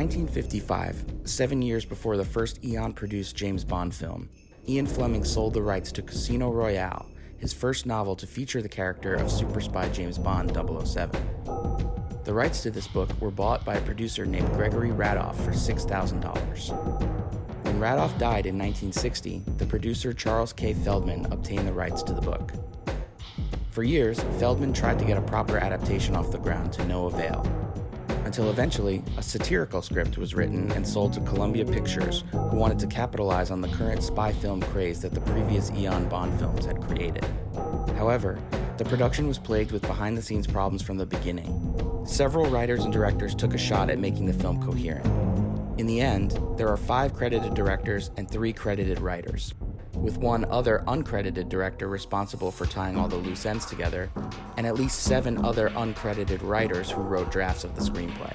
1955, 7 years before the first Eon-produced James Bond film, Ian Fleming sold the rights to Casino Royale, his first novel to feature the character of super spy James Bond 007. The rights to this book were bought by a producer named Gregory Radoff for $6,000. When Radoff died in 1960, the producer Charles K. Feldman obtained the rights to the book. For years, Feldman tried to get a proper adaptation off the ground to no avail, until eventually a satirical script was written and sold to Columbia Pictures, who wanted to capitalize on the current spy film craze that the previous Eon Bond films had created. However, the production was plagued with behind-the-scenes problems from the beginning. Several writers and directors took a shot at making the film coherent. In the end, there are 5 credited directors and 3 credited writers, with one other uncredited director responsible for tying all the loose ends together, and at least 7 other uncredited writers who wrote drafts of the screenplay.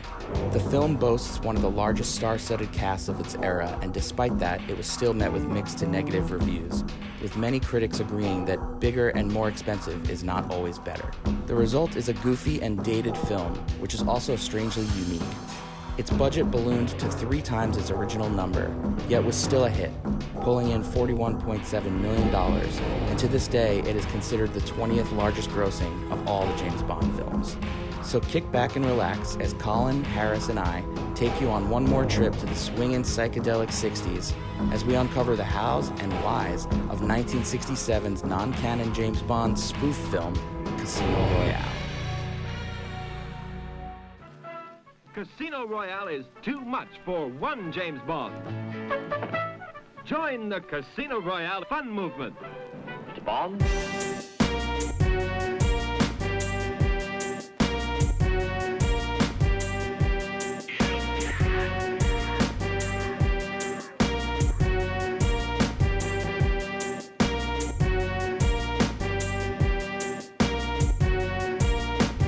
The film boasts one of the largest star-studded casts of its era, and despite that, it was still met with mixed to negative reviews, with many critics agreeing that bigger and more expensive is not always better. The result is a goofy and dated film, which is also strangely unique. Its budget ballooned to 3 times its original number, yet was still a hit, pulling in $41.7 million, and to this day it is considered the 20th largest grossing of all the James Bond films. So kick back and relax as Colin, Harris, and I take you on one more trip to the swingin' psychedelic 60s as we uncover the hows and whys of 1967's non-canon James Bond spoof film, Casino Royale. Casino Royale is too much for one James Bond. Join the Casino Royale fun movement. Mr. Bond?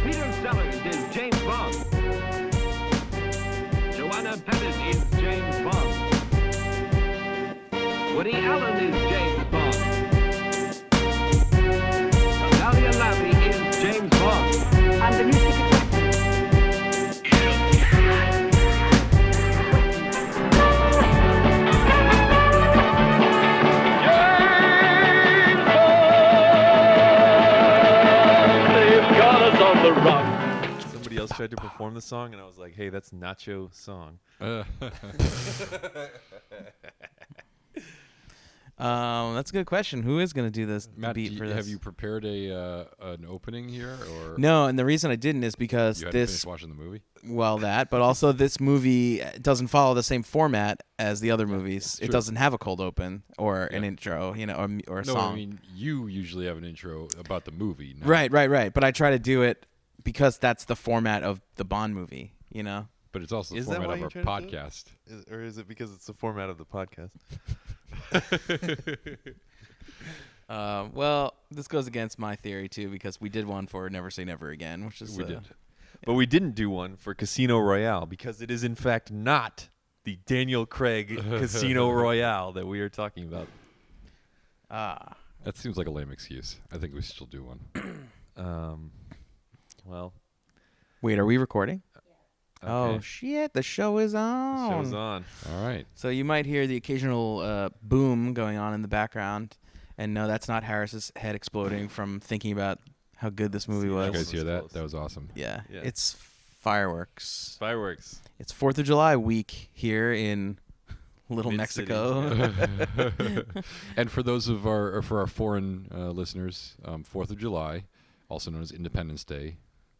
Peter Sellers is James Bond. Pettis is James Bond. Woody Allen is James Bond. Natalia Laffey is James Bond. And the new ticket. James Bond! They've got us on the run. Somebody else tried to perform the song, and I was like, hey, that's Nacho's song. That's a good question. Who is going to do this Matt, beat for this? have you prepared an opening here, or No, and the reason I didn't is because you hadn't this. finished watching the movie? Well, that, but also this movie doesn't follow the same format as the other movies. It True. doesn't have a cold open or an intro, or a No, song. I mean you usually have an intro about the movie. No? Right. But I try to do it because that's the format of the Bond movie. But it's also the Is that format why of you're our trying to do it? podcast. Or is it because it's the format of the podcast? Well, this goes against my theory too because we did one for Never Say Never Again, which is We did. But we didn't do one for Casino Royale because it is in fact not the Daniel Craig Casino Royale that we are talking about. That seems like a lame excuse. I think we should still do one. Well, Wait, are we recording? okay. Oh shit! The show is on. Show's on. All right. So you might hear the occasional boom going on in the background, and no, that's not Harris's head exploding from thinking about how good this movie You was. guys hear that? close. That was awesome. Yeah, Yeah. it's fireworks. Fireworks. It's 4th of July week here in Little Mid-city. Mexico. And for those of our foreign listeners, 4th of July, also known as Independence Day,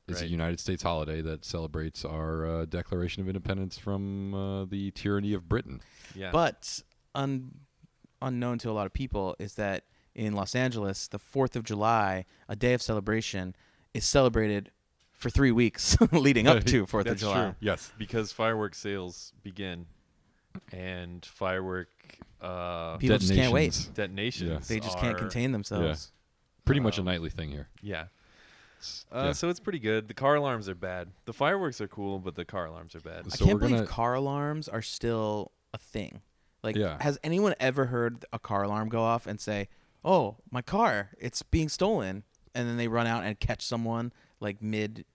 is a Right. United States holiday that celebrates our Declaration of Independence from the tyranny of Britain. Yeah. But unknown to a lot of people is that in Los Angeles, the 4th of July, a day of celebration, is celebrated for 3 weeks leading up to 4th of That's July. true. Yes. Because fireworks sales begin and firework People just can't wait. Detonations. detonations. They just can't are- contain themselves. Pretty much a nightly thing here. Yeah. Yeah. So it's pretty good. The car alarms are bad. The fireworks are cool, but the car alarms are bad. I So can't we're believe gonna- car alarms are still a thing. Like, Yeah. has anyone ever heard a car alarm go off and say, "Oh, my car, it's being stolen," and then they run out and catch someone like mid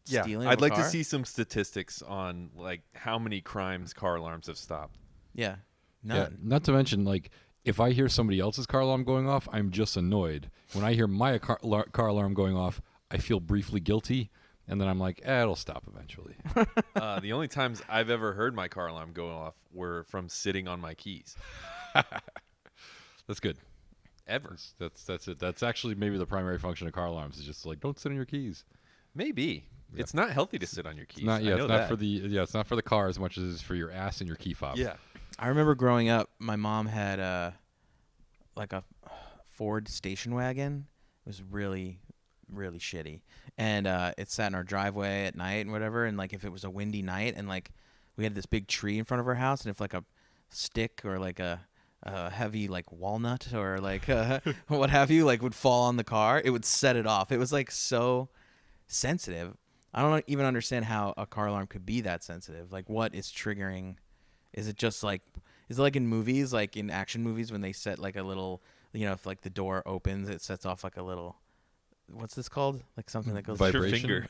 stealing. I'd of a like to car. see some statistics on like how many crimes car alarms have stopped. Yeah, Yeah, none. not to mention, like, if I hear somebody else's car alarm going off, I'm just annoyed. When I hear my car alarm going off, I feel briefly guilty, and then I'm like, it'll stop eventually. The only times I've ever heard my car alarm go off were from sitting on my keys. That's good. Ever. That's it. That's actually maybe the primary function of car alarms is just like, don't sit on your keys. Maybe. Yeah. It's not healthy to sit on your keys. It's not. Yeah, I know it's not that. for the. Yeah, it's not for the car as much as it's for your ass and your key fob. Yeah. I remember growing up, my mom had like a Ford station wagon. It was really, really shitty, and it sat in our driveway at night and whatever. And like if it was a windy night, and like we had this big tree in front of our house, and if like a stick or like a heavy like walnut or like what have you like would fall on the car, it would set it off. It was like so sensitive. I don't even understand how a car alarm could be that sensitive. Like what is triggering? Is it just like, is it like in movies, like in action movies when they set like a little, you know, if like the door opens, it sets off like a little, what's this called? Like something that goes Vibration. Your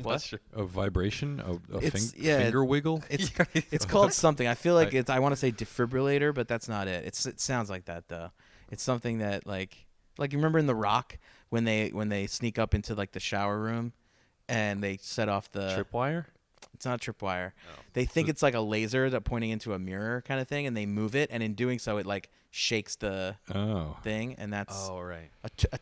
What? A vibration. It's- yeah, finger wiggle. It's called something. I feel like it's. I want to say defibrillator, but that's not it. It sounds like that though. It's something that like you remember in The Rock when they sneak up into like the shower room, and they set off the Tripwire? It's not a tripwire. They think it's like a laser that pointing into a mirror kind of thing, and they move it, and in doing so, it like shakes the thing, and that's Oh, right. it's right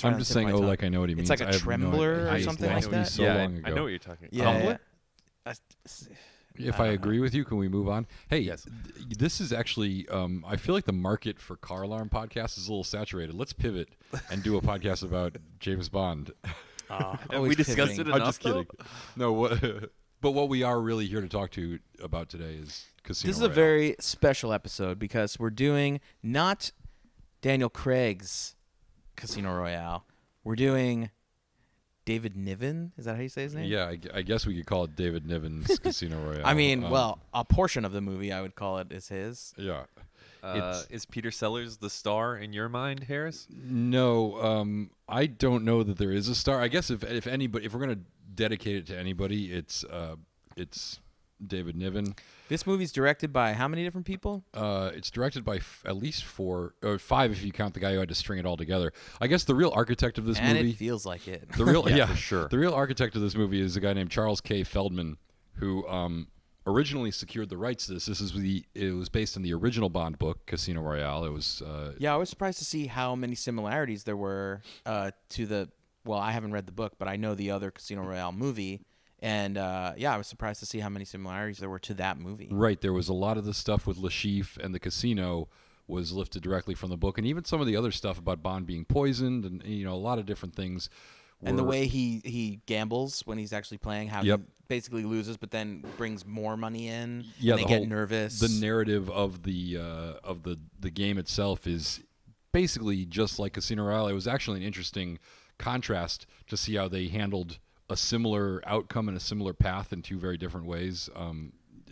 I'm on just the tip of saying, my oh, tongue. like I know what he means. It's like a I have no trembler idea. or It something lost like me that. so yeah, long ago. I know what you're talking about. Yeah. If I agree with you, can we move on? Hey, Yes. This is actually, I feel like the market for car alarm podcasts is a little saturated. Let's pivot and do a podcast about James Bond. Have Always we discussed pivoting. it I'm enough? just kidding. No, but what we are really here to talk to about today is Casino This is a Royale. very special episode because we're doing not Daniel Craig's Casino Royale. We're doing David Niven. Is that how you say his name? Yeah, I guess we could call it David Niven's Casino Royale. I mean, well, a portion of the movie I would call it is his. Yeah. Is Peter Sellers the star in your mind, Harris? No, I don't know that there is a star. I guess if anybody, if we're gonna dedicate it to anybody, it's David Niven. This movie's directed by how many different people? It's directed by at least 4 or 5 if you count the guy who had to string it all together. I guess the real architect of this And movie. it feels like it. The real, Yeah, for sure. The real architect of this movie is a guy named Charles K. Feldman, who originally secured the rights to this. It was based on the original Bond book, Casino Royale. It was Yeah, I was surprised to see how many similarities there were to the. Well, I haven't read the book, but I know the other Casino Royale movie, and yeah, I was surprised to see how many similarities there were to that movie. right. There was a lot of the stuff with Le Chiffre and the casino was lifted directly from the book, and even some of the other stuff about Bond being poisoned, and a lot of different things. And the were- way he gambles when he's actually playing, how Yep. he basically loses, but then brings more money in. Yeah, and they the get whole- nervous. The narrative of the game itself is basically just like Casino Royale. It was actually an interesting contrast to see how they handled a similar outcome and a similar path in 2 very different ways.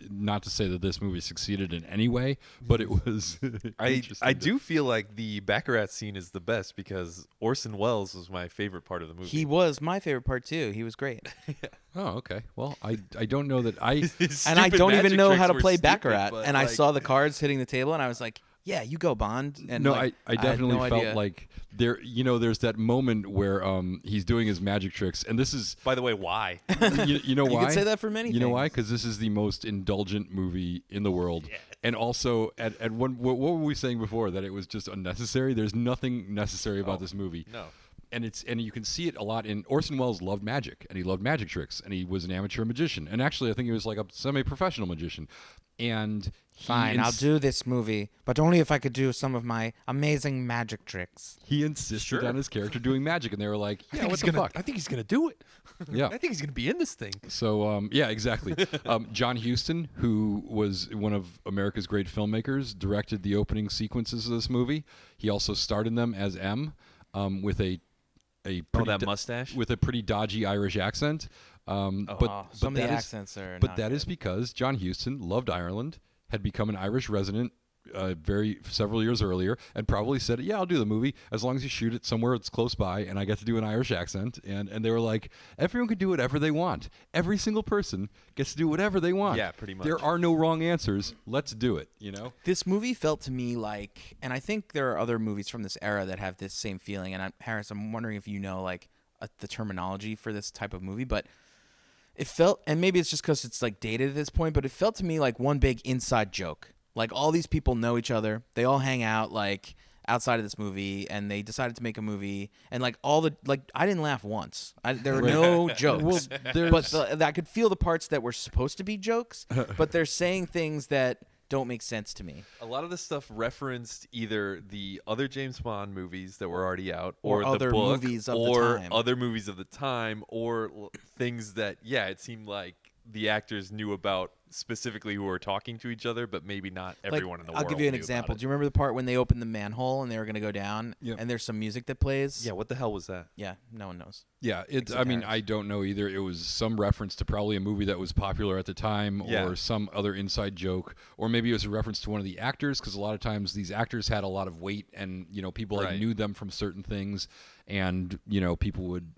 Not to say that this movie succeeded in any way, but it was. I interesting to- do feel like the Baccarat scene is the best because Orson Welles was my favorite part of the movie. He was my favorite part too. He was great, Oh, okay. Well, I don't know that I. His and I stupid don't even magic know tricks how to were play stupid, baccarat. but, And I like, saw the cards hitting the table, and I was like, "Yeah, you go, Bond." And No, like, I had definitely no felt idea. like there. There's that moment where he's doing his magic tricks, and this is. By the way, why? You know You why? could say that for many You know why? things. Because this is the most indulgent movie in the world. And also, at one, what were we saying before? That it was just unnecessary? There's nothing necessary about this movie. no. And you can see it a lot in Orson Welles loved magic, and he loved magic tricks, and he was an amateur magician. And actually, I think he was like a semi-professional magician. And he Fine, I'll do this movie, but only if I could do some of my amazing magic tricks. He insisted on his character doing magic, and they were like, "Yeah, what the fuck?" I think he's gonna do it. Yeah. I think he's gonna be in this thing. So yeah, exactly. John Huston, who was one of America's great filmmakers, directed the opening sequences of this movie. He also starred in them as M, with a pretty that mustache? with a pretty dodgy Irish accent. But Some of the that is- accents are. But not that good. is because John Huston loved Ireland, had become an Irish resident, several years earlier and probably said, yeah, I'll do the movie as long as you shoot it somewhere that's close by and I get to do an Irish accent. And they were like, everyone can do whatever they want. Every single person gets to do whatever they want. Yeah, pretty much. There are no wrong answers. Let's do it, you know? This movie felt to me like, and I think there are other movies from this era that have this same feeling. And Harris, I'm wondering if you know like the terminology for this type of movie, but it felt, and maybe it's just because it's like dated at this point, but it felt to me like one big inside joke. Like all these people know each other. They all hang out like outside of this movie, and they decided to make a movie. And like all the I didn't laugh once. There were no jokes. But I could feel the parts that were supposed to be jokes. But they're saying things that don't make sense to me. A lot of the stuff referenced either the other James Bond movies that were already out, Or the other book, movies of the or time. other movies of the time, or things that it seemed like the actors knew about specifically who were talking to each other, but maybe not everyone in the world. I'll give you an knew example. about it. Do you remember the part when they opened the manhole and they were going to go down, and there's some music that plays? Yeah, what the hell was that? Yeah, no one knows. Yeah, Except I mean, Harris. I don't know either. It was some reference to probably a movie that was popular at the time, or some other inside joke, or maybe it was a reference to one of the actors, because a lot of times these actors had a lot of weight, and people like knew them from certain things, and people would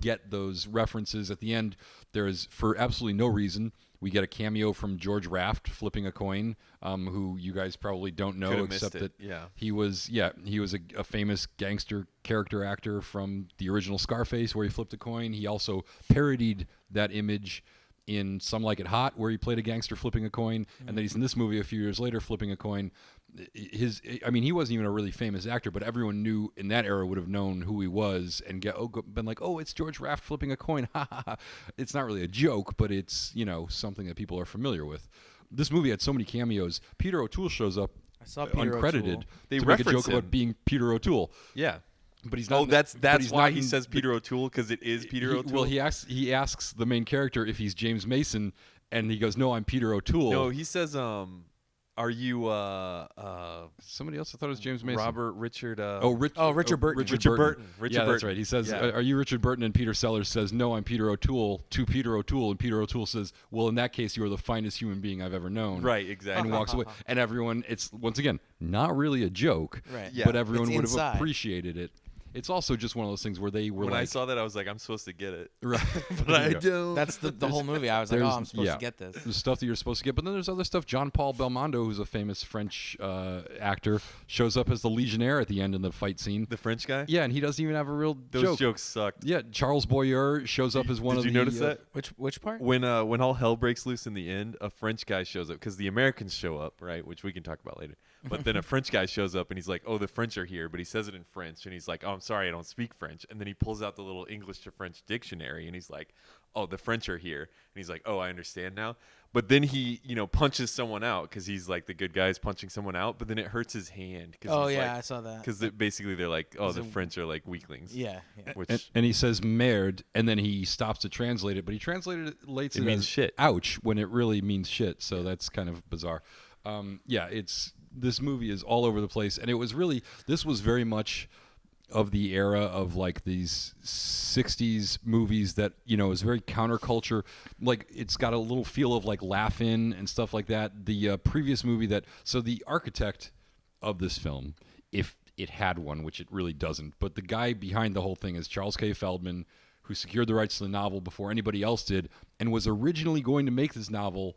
get those references. At the end, there is, for absolutely no reason, we get a cameo from George Raft flipping a coin, who you guys probably don't know, Could've except missed that it. he was a famous gangster character actor from the original Scarface, where he flipped a coin. He also parodied that image in Some Like It Hot, where he played a gangster flipping a coin, and then he's in this movie a few years later flipping a coin. He wasn't even a really famous actor, but everyone knew in that era, would have known who he was, and been like, oh, it's George Raft flipping a coin. Ha ha ha. It's not really a joke, but it's something that people are familiar with. This movie had so many cameos. Peter O'Toole shows up, I saw Peter uncredited, O'Toole. They to make a reference joke about him. being Peter O'Toole. Yeah. But he's not. That's he's why not he in- says Peter O'Toole, because it is Peter O'Toole. Well, he asks the main character if he's James Mason, and he goes, "No, I'm Peter O'Toole." No, he says, are you Somebody else. I thought it was James Mason. Richard Richard Burton. Richard Burton. Yeah, that's right. He says, "Are you Richard Burton?" And Peter Sellers says, "No, I'm Peter O'Toole." To Peter O'Toole, and Peter O'Toole says, "Well, in that case, you are the finest human being I've ever known." Right, exactly. And walks away. And everyone, it's once again not really a joke, Right. Yeah. but everyone It's would inside. have appreciated it. It's also just one of those things where they were When like, I saw that, I was like, I'm supposed to get it. right, But I don't. That's the whole movie. I was like, oh, I'm supposed to get this. There's stuff that you're supposed to get, but then there's other stuff. John Paul Belmondo, who's a famous French actor, shows up as the Legionnaire at the end in the fight scene. The French guy? Yeah, and he doesn't even have a real Those joke. jokes sucked. Yeah, Charles Boyer shows up as one Did of you the. notice that? Which part? When all hell breaks loose in the end, a French guy shows up, because the Americans show up, right, which we can talk about later. But then a French guy shows up, and he's like, oh, the French are here, but he says it in French, and he's like, oh, I'm sorry, I don't speak French. And then he pulls out the little English to French dictionary, and he's like, oh, the French are here. And he's like, oh, I understand now. But then he, punches someone out, because he's like, the good guy's punching someone out, but then it hurts his hand. Oh, yeah, I saw that. Because basically they're like, oh, the French are like weaklings. Yeah. Which And he says merde, and then he stops to translate it, but he translates it means as shit. ouch, when it really means shit, so that's kind of bizarre. This movie is all over the place, and this was very much of the era of like these 60s movies that is very counterculture. Like it's got a little feel of like Laugh In and stuff like that. The previous movie the architect of this film, if it had one, which it really doesn't, but the guy behind the whole thing is Charles K. Feldman, who secured the rights to the novel before anybody else did, and was originally going to make this novel,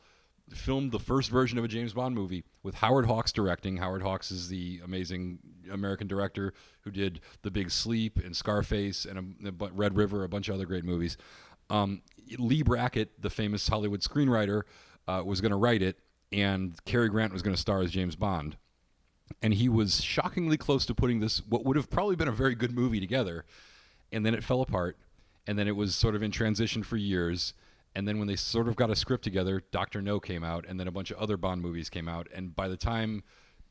filmed the first version of a James Bond movie with Howard Hawks directing. Howard Hawks is the amazing American director who did The Big Sleep and Scarface and Red River, a bunch of other great movies. Lee Brackett, the famous Hollywood screenwriter, was going to write it, and Cary Grant was going to star as James Bond. And he was shockingly close to putting what would have probably been a very good movie together, and then it fell apart, and then it was sort of in transition for years. And then when they sort of got a script together, Dr. No came out, and then a bunch of other Bond movies came out. And by the time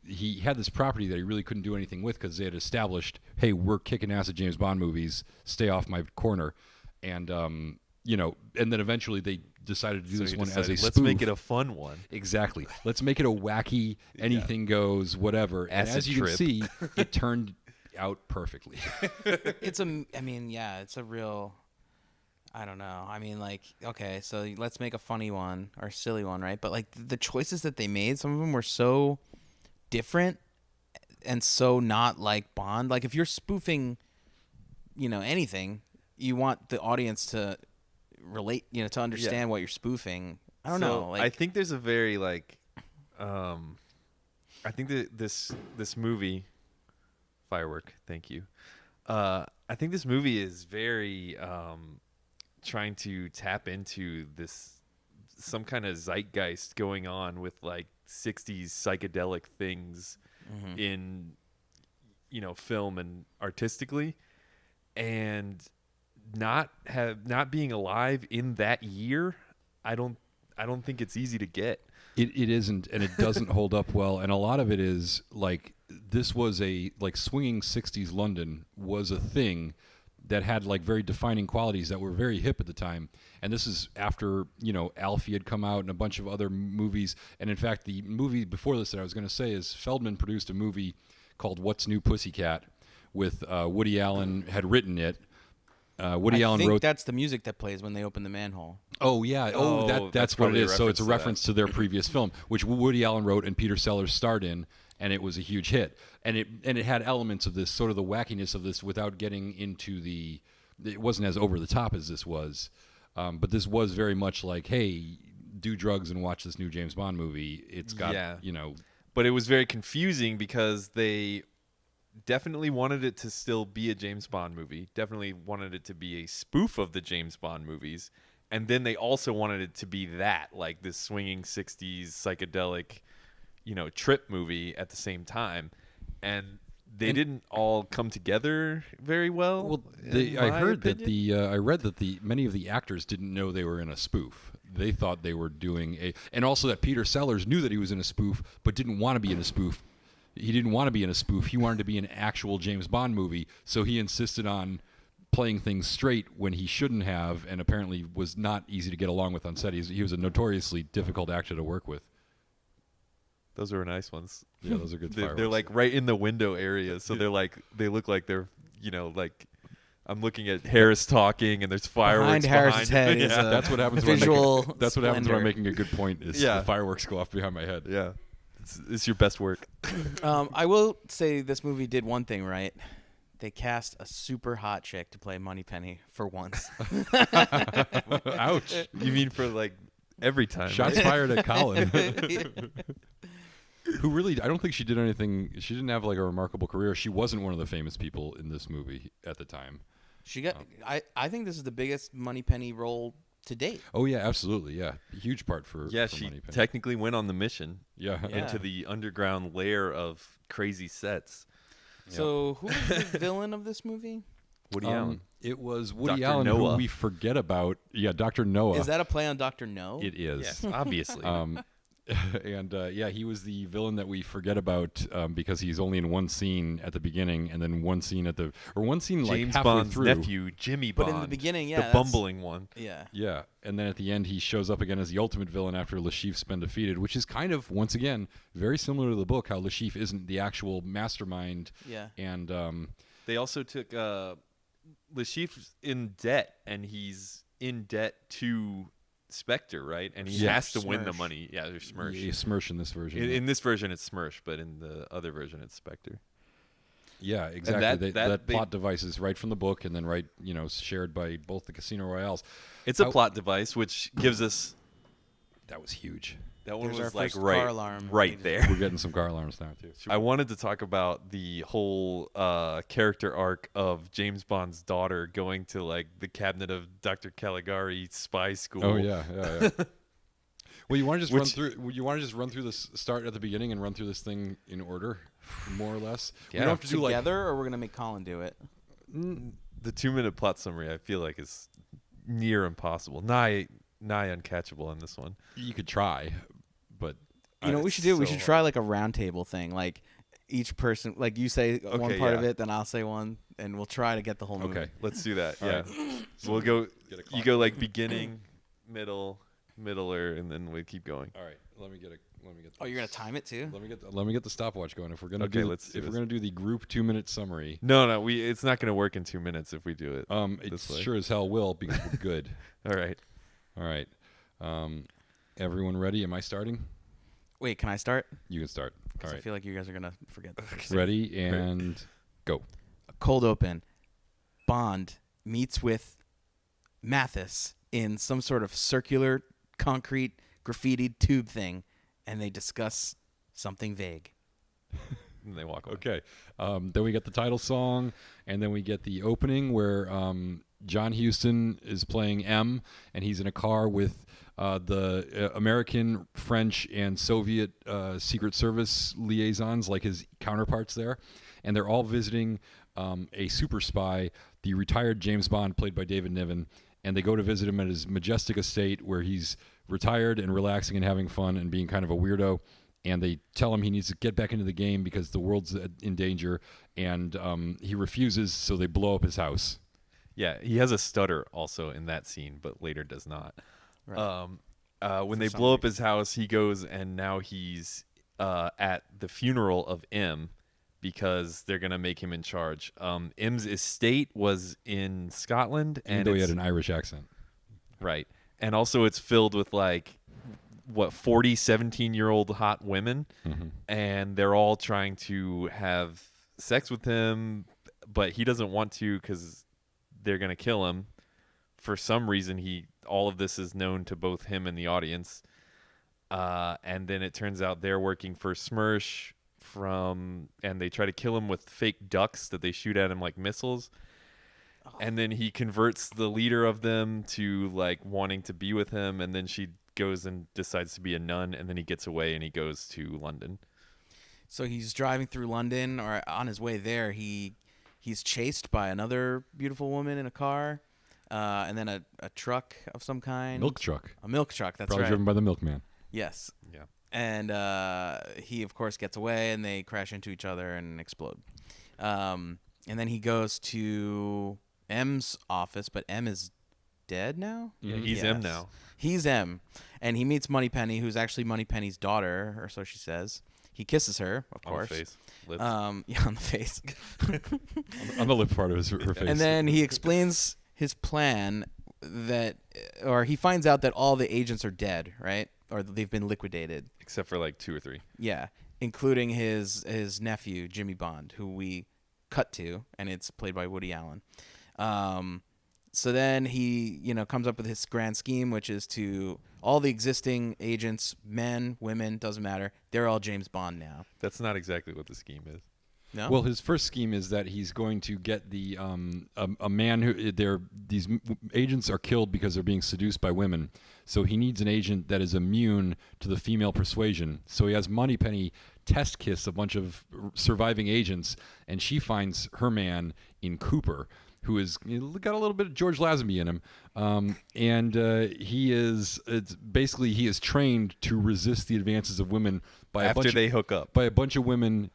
he had this property that he really couldn't do anything with, because they had established, hey, we're kicking ass at James Bond movies, stay off my corner. And, and then eventually they decided to do this one as a spoof. Let's make it a fun one. Exactly. Let's make it a wacky, anything goes, whatever. And Acid as you trip. can see, it turned out perfectly. It's a real... I don't know. I mean, like, okay, so let's make a funny one or a silly one, right? But like the choices that they made, some of them were so different and so not like Bond. Like if you're spoofing, anything, you want the audience to relate, to understand what you're spoofing. I don't know. Like, I think there's a very I think that this movie, Firework. Thank you. I think this movie is very trying to tap into some kind of zeitgeist going on with like 60s psychedelic things in film and artistically, and not being alive in that year. I don't think it's easy to get. It isn't, and it doesn't hold up well. And a lot of it is like this was swinging 60s London was a thing that had like very defining qualities that were very hip at the time. And this is after, Alfie had come out and a bunch of other movies. And in fact, the movie before this that I was going to say is Feldman produced a movie called What's New Pussycat with Woody Allen had written it. Woody Allen wrote. That's the music that plays when they open the manhole. Oh yeah. That's what it is. So it's a reference to their previous film, which Woody Allen wrote and Peter Sellers starred in, and it was a huge hit. And it had elements of this sort of the wackiness of this without getting into the. It wasn't as over the top as this was, but this was very much like, hey, do drugs and watch this new James Bond movie. It's got But it was very confusing because they definitely wanted it to still be a James Bond movie. Definitely wanted it to be a spoof of the James Bond movies. And then they also wanted it to be like this swinging 60s psychedelic, trip movie at the same time. And they didn't all come together very well. Well, I read that many of the actors didn't know they were in a spoof. They thought they were doing and also that Peter Sellers knew that he was in a spoof, but didn't want to be in a spoof. He didn't want to be in a spoof. He wanted to be an actual James Bond movie, so he insisted on playing things straight when he shouldn't have, and apparently was not easy to get along with on set. He was a notoriously difficult actor to work with. Those are nice ones. Yeah, those are good fireworks. They're like right in the window area, so they look like they're like I'm looking at Harris talking, and there's fireworks behind Harris's head. Yeah. That's what happens. That's what happens when I'm making a good point. Is the fireworks go off behind my head. Yeah, it's your best work. I will say this movie did one thing right. They cast a super hot chick to play Moneypenny for once. Ouch! You mean for like every time? Shots fired at Colin. Who really? I don't think she did anything. She didn't have like a remarkable career. She wasn't one of the famous people in this movie at the time. She got. I think this is the biggest Moneypenny role to date. Oh yeah, absolutely. Yeah, huge part for. Yeah, for she Moneypenny. technically went on the mission. Yeah. Into the underground lair of crazy sets. So who is the villain of this movie? Woody Allen. It was Woody Dr. Allen, Noah. who we forget about. Yeah, Dr. Noah. Is that a play on Dr. No? It is. Yes, obviously. And he was the villain that we forget about because he's only in one scene at the beginning, and then one scene like James halfway Bond's through. nephew, Jimmy Bond. But in the beginning, the bumbling one. Yeah. Yeah, and then at the end, he shows up again as the ultimate villain after Le Chiffre's been defeated, which is kind of, once again, very similar to the book, how Le Chiffre isn't the actual mastermind. Yeah. And they also took Le Chiffre's in debt, and he's in debt to Spectre, right? And he has to win the money. Yeah, there's Smirsh. Yeah, Smirsh in this version. In this version, it's Smirsh, but in the other version, it's Spectre. Yeah, exactly. That plot device is right from the book, and then shared by both the Casino Royales. It's a plot device which gives us. That was huge. That one There's was our like first car alarm. right there. We're getting some car alarms now too. I wanted to talk about the whole character arc of James Bond's daughter going to like the cabinet of Dr. Caligari spy school. Oh yeah. Well, you want to just run through? You want to just run through this? Start at the beginning and run through this thing in order, more or less. Yeah. We don't have to do Together, or we're gonna make Colin do it. The 2-minute plot summary I feel like is near impossible, nigh uncatchable in this one. You could try, but You know what we should do? We should try like a round table thing. Like each person, like you say one part of it, then I'll say one, and we'll try to get the whole movie. Okay, let's do that. All Yeah, right. so we'll go. You go like beginning, middler, and then we keep going. all right. Let me get. Oh, you're gonna time it too? Let me get the stopwatch going. If we're gonna Okay, do let's do if we're this. gonna do the group 2-minute summary, No, it's not going to work in 2 minutes if we do it. it this way. sure as hell will because we're good. All right. All right. Everyone ready? Am I starting? Wait, can I start? You can start. because All I right. feel like you guys are gonna forget this. Ready and go. Cold open. Bond meets with Mathis in some sort of circular concrete graffitied tube thing, and they discuss something vague. And they walk away. Okay. Then we get the title song, and then we get the opening where John Huston is playing M, and he's in a car with the American, French, and Soviet Secret Service liaisons, like his counterparts there. And they're all visiting a super spy, the retired James Bond, played by David Niven. And they go to visit him at his majestic estate where he's retired and relaxing and having fun and being kind of a weirdo. And they tell him he needs to get back into the game because the world's in danger. And he refuses, so they blow up his house. Yeah, he has a stutter also in that scene, but later does not. Right. When they blow up his house, he goes and now he's at the funeral of M because they're going to make him in charge. M's estate was in Scotland. Even though he had an Irish accent. Right. And also it's filled with 40, 17-year-old hot women. Mm-hmm. And they're all trying to have sex with him, but he doesn't want to because they're going to kill him. For some reason, all of this is known to both him and the audience. And then it turns out they're working for Smersh and they try to kill him with fake ducks that they shoot at him like missiles. And then he converts the leader of them to wanting to be with him. And then she goes and decides to be a nun. And then he gets away and he goes to London. So he's driving through London, or on his way there, he's chased by another beautiful woman in a car, and then a truck of some kind. Milk truck. A milk truck, that's Probably right. driven by the milkman. Yes. Yeah. And he, of course, gets away, and they crash into each other and explode. And then he goes to M's office, but M is dead now? Yeah, he's M now. He's M. And he meets Moneypenny, who's actually Moneypenny's daughter, or so she says. He kisses her, of On course. the face. Lips. Yeah, on the face. On the lip part of her face. And then he explains his plan or he finds out that all the agents are dead, right? Or they've been liquidated. Except for 2 or 3. Yeah, including his nephew, Jimmy Bond, who we cut to, and it's played by Woody Allen. So then he, comes up with his grand scheme, which is to all the existing agents, men, women, doesn't matter. They're all James Bond now. That's not exactly what the scheme is. No? Well, his first scheme is that he's going to get the a man who these agents are killed because they're being seduced by women. So he needs an agent that is immune to the female persuasion. So he has Moneypenny test kiss a bunch of surviving agents, and she finds her man in Cooper, who has got a little bit of George Lazenby in him, and he is trained to resist the advances of women by After they hook up. by a bunch of women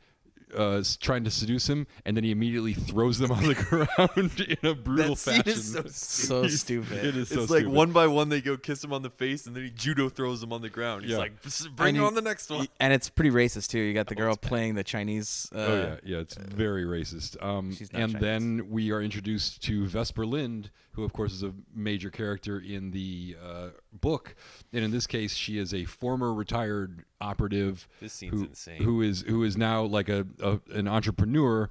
trying to seduce him, and then he immediately throws them on the ground in a brutal fashion. so stupid. It is so It's stupid. one by one they go kiss him on the face, and then he judo throws him on the ground. He's Yeah. like, bring on the next one. And it's pretty racist, too. You got the girl playing the Chinese. Oh yeah, it's very racist. She's not And Chinese. then we are introduced to Vesper Lind, who of course is a major character in the book, and in this case, she is a former retired operative. This scene's insane. Who is now like an entrepreneur,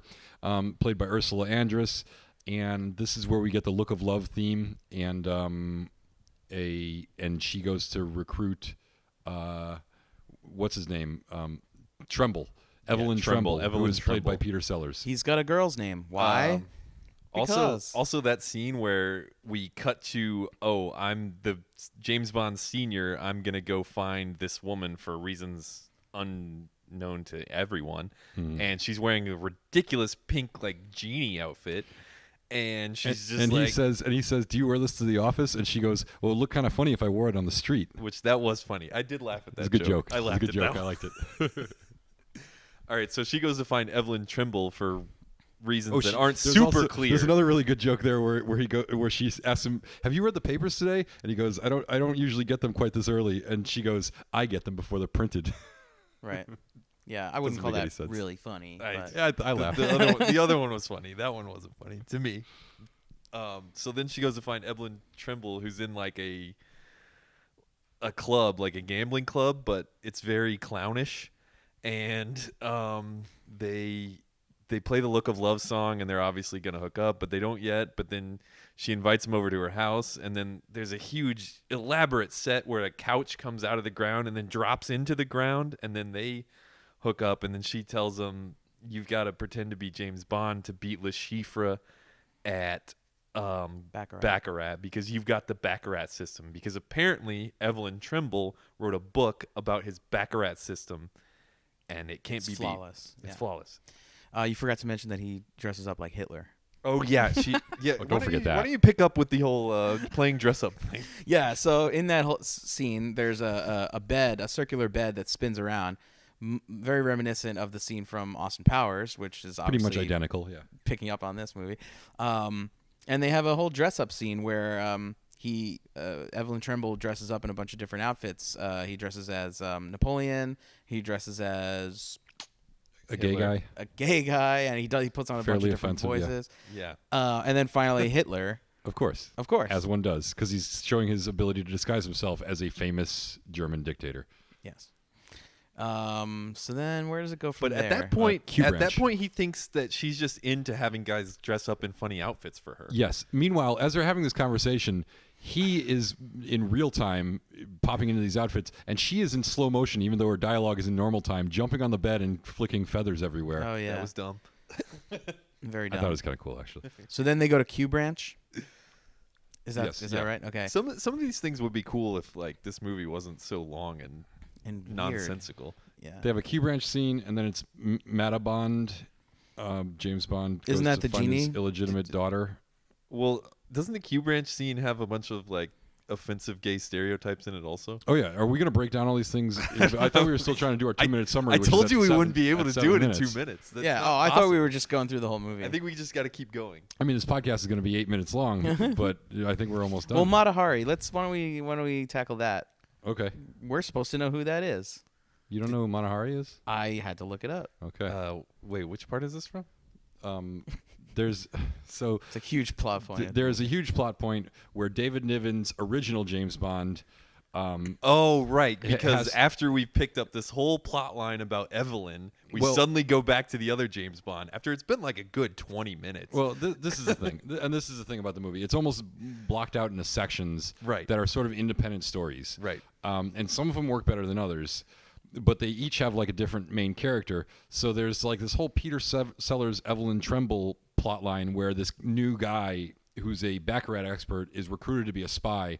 played by Ursula Andress, and this is where we get the Look of Love theme, and she goes to recruit what's his name, Tremble. Evelyn Tremble. Tremble, who Evelyn is played by Tremble. Peter Sellers. He's got a girl's name. Why? Because. Also that scene where we cut to, I'm the James Bond senior. I'm gonna go find this woman for reasons unknown to everyone, and she's wearing a ridiculous pink genie outfit, and she's just he says, "Do you wear this to the office?" And she goes, "Well, it would look kind of funny if I wore it on the street." which that was funny. I did laugh at that. It's a good joke. I laughed It's a good at joke. that I one. liked it. All right, so she goes to find Evelyn Trimble for reasons that she- aren't there's super also- clear. There's another really good joke there where she asks him, "Have you read the papers today?" And he goes, "I don't usually get them quite this early." And she goes, "I get them before they're printed." Right. Yeah, I wouldn't Doesn't call make any that sense. really funny. but- Yeah, I laughed. The other one was funny. That one wasn't funny to me. So then she goes to find Evelyn Trimble, who's in a club, like a gambling club, but it's very clownish. and they play the Look of Love song, and they're obviously gonna hook up, but they don't yet. But then she invites him over to her house, and then there's a huge elaborate set where a couch comes out of the ground and then drops into the ground, and then they hook up, and then she tells him, "You've got to pretend to be James Bond to beat Le Chiffre at Baccarat because you've got the Baccarat system." Because apparently Evelyn Trimble wrote a book about his Baccarat system, and it can't be flawless. beat. It's Yeah. flawless. You forgot to mention that he dresses up like Hitler. Oh yeah, don't forget that. Why don't you pick up with the whole playing dress up thing? Yeah, so in that whole scene, there's a bed, a circular bed that spins around, very reminiscent of the scene from Austin Powers, which is Pretty obviously much identical, yeah. picking up on this movie. And they have a whole dress-up scene where Evelyn Trimble dresses up in a bunch of different outfits. He dresses as Napoleon. He dresses as A gay guy. a gay guy, and he puts on a bunch Fairly of different offensive, yeah. voices. Yeah. And then finally Hitler. Of course. Of course. As one does, because he's showing his ability to disguise himself as a famous German dictator. Yes. So then where does it go from But there? at that point, Q at that branch. point, he thinks that she's just into having guys dress up in funny outfits for her. Yes. Meanwhile, as they're having this conversation, he is in real time popping into these outfits, and she is in slow motion, even though her dialogue is in normal time, jumping on the bed and flicking feathers everywhere. Oh yeah. That was dumb. Very I dumb. thought it was kind of cool, actually. So then they go to Q Branch. Is that Yes, is yeah. that right? Okay. Some of these things would be cool if like this movie wasn't so long and And weird. nonsensical. Yeah. They have a Q branch scene, and then it's Bond. James Bond goes Isn't that to the find his genie? illegitimate daughter. Well, doesn't the Q branch scene have a bunch of like offensive gay stereotypes in it also? Oh yeah, are we going to break down all these things? I thought we were still trying to do our 2-minute summary. I which is told at you we 7 wouldn't be able at to 7 do it in minutes. 2 minutes. That's Yeah. not Oh, I thought we possible. were just going through the whole movie. I think we just got to keep going. I mean, this podcast is going to be 8 minutes long, but I think we're almost done. Well, Matahari. Why don't we tackle that? Okay, We're supposed to know who that is. you don't know who Matahari is? I had to look it up. Okay. Wait, which part is this from? There's so It's a huge plot point. there's a huge plot point where David Niven's original James Bond. Oh, right. It Because has- after we picked up this whole plot line about Evelyn, we Well- suddenly go back to the other James Bond after it's been like a good 20 minutes. Well, this is the thing, and this is the thing about the movie. It's almost blocked out into sections Right. that are sort of independent stories. Right. And some of them work better than others, but they each have like a different main character. So there's like this whole Peter Sellers, Evelyn Trimble plot line where this new guy who's a Baccarat expert is recruited to be a spy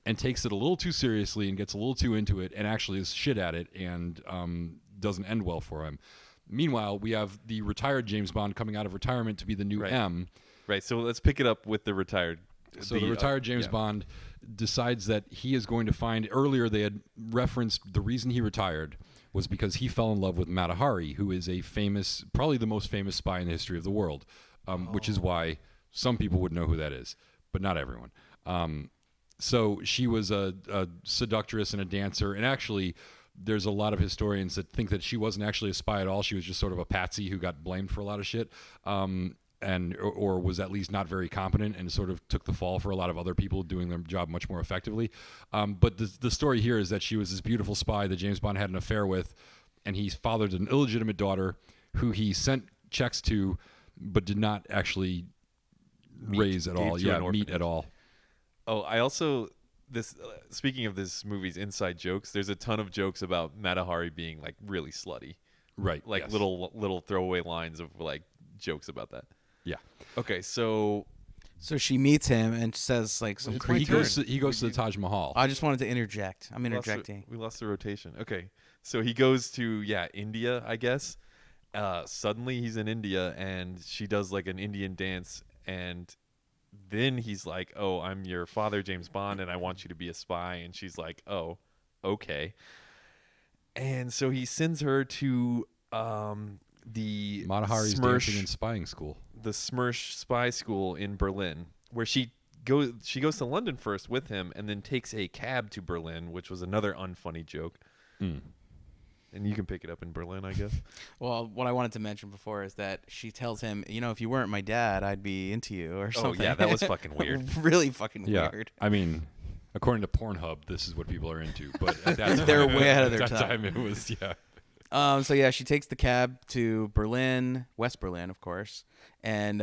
and takes it a little too seriously and gets a little too into it and actually is shit at it and doesn't end well for him. Meanwhile, we have the retired James Bond coming out of retirement to be the new Right. M. Right. So let's pick it up with the retired. So the retired James yeah. Bond decides that he is going to find. Earlier, they had referenced the reason he retired was because he fell in love with Matahari, who is a famous, probably the most famous spy in the history of the world, which is why some people would know who that is, but not everyone. So she was a seductress and a dancer, and actually, there's a lot of historians that think that she wasn't actually a spy at all. She was just sort of a patsy who got blamed for a lot of shit. Or was at least not very competent and sort of took the fall for a lot of other people doing their job much more effectively. But the story here is that she was this beautiful spy that James Bond had an affair with, and he fathered an illegitimate daughter who he sent checks to, but did not actually raise at Gave all. to Yeah, an meet orphanage. at all. Oh, I also speaking of this movie's inside jokes, there's a ton of jokes about Matahari being like really slutty, Right. like yes. little throwaway lines of like jokes about that. Yeah. Okay, so So she meets him and says like some It's my He creepy. turn. goes to the Taj Mahal. I just wanted to interject. I'm we interjecting. lost the rotation. Okay, so he goes to India, I guess. Suddenly he's in India, and she does like an Indian dance, and then he's like, "Oh, I'm your father, James Bond, and I want you to be a spy." And she's like, "Oh, okay." And so he sends her to the Matahari's dancing and spying school. the Smersh spy school in Berlin, where she goes to London first with him, and then takes a cab to Berlin, which was another unfunny joke. And you can pick it up in Berlin, I guess. Well, what I wanted to mention before is that she tells him, you know, if you weren't my dad, I'd be into you or something. Oh yeah, that was fucking weird. Really fucking Yeah. weird. I mean, according to Pornhub, this is what people are into. But at that time, They're way ahead of their at that time. time, it was, yeah. So yeah, she takes the cab to Berlin, West Berlin, of course, and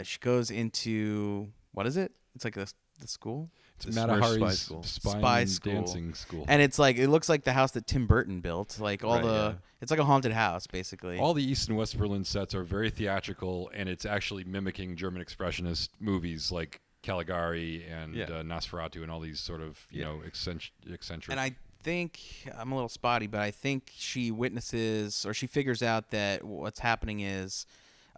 she goes into what is it? It's like the school. It's The Mata Spy Hari's School. Spy spy school. dancing school. And it's like it looks like the house that Tim Burton built. Like all Right, it's like a haunted house, basically. All the East and West Berlin sets are very theatrical, and it's actually mimicking German expressionist movies like Caligari and Nosferatu and all these sort of eccentric. And I think I'm a little spotty, but I think she witnesses or she figures out that what's happening is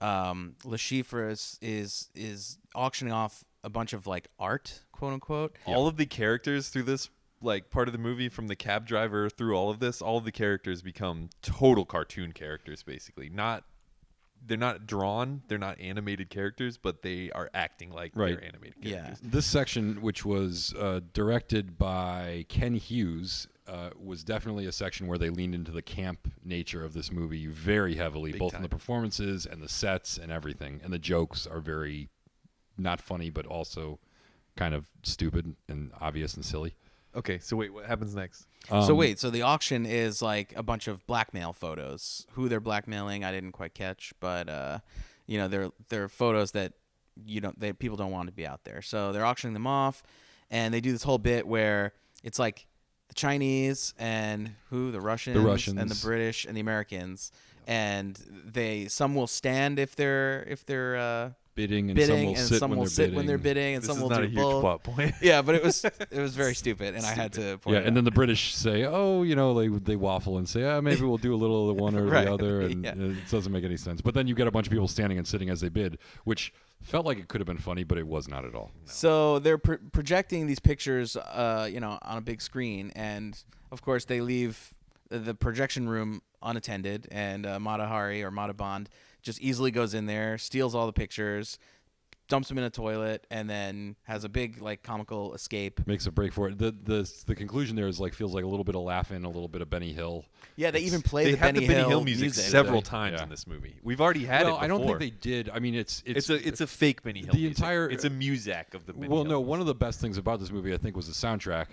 Le Chiffre is auctioning off a bunch of like art, quote unquote. All of the characters through this like part of the movie, from the cab driver through all of this, all of the characters become total cartoon characters, basically. They're not drawn, they're not animated characters, but they are acting like they're animated characters. This section, which was directed by Ken Hughes, was definitely a section where they leaned into the camp nature of this movie very heavily, both in the performances and the sets and everything. And the jokes are very not funny, but also kind of stupid and obvious and silly. Okay, so wait, what happens next? So the auction is like a bunch of blackmail photos. Who they're blackmailing, I didn't quite catch, but they're photos that people don't want to be out there. So they're auctioning them off, and they do this whole bit where it's like the Chinese and the Russians and the British and the Americans, and some will stand if they're bidding, and some will sit when they're bidding, and This some is will not do a huge both. plot point. Yeah, but it was very stupid, and I had to point it and out. then the British say, they waffle and say, maybe we'll do a little of the one or Right. the other, and Yeah. it doesn't make any sense. But then you get a bunch of people standing and sitting as they bid, which felt like it could have been funny, but it was not at all. So they're projecting these pictures, on a big screen, and of course they leave the projection room unattended, and Mata Hari or Mata Bond just easily goes in there, steals all the pictures, dumps them in a toilet, and then has a big like comical escape. Makes a break for it. The conclusion there is feels like a little bit of Laughing, a little bit of Benny Hill. Yeah, they even play They the had Benny the Benny Hill music music several Yeah. times Yeah. in this movie. We've already had it before. I don't think they did. I mean, it's a fake Benny Hill. the music. entire. It's a muzak of the Benny Well, Hill no. music. One of the best things about this movie, I think, was the soundtrack,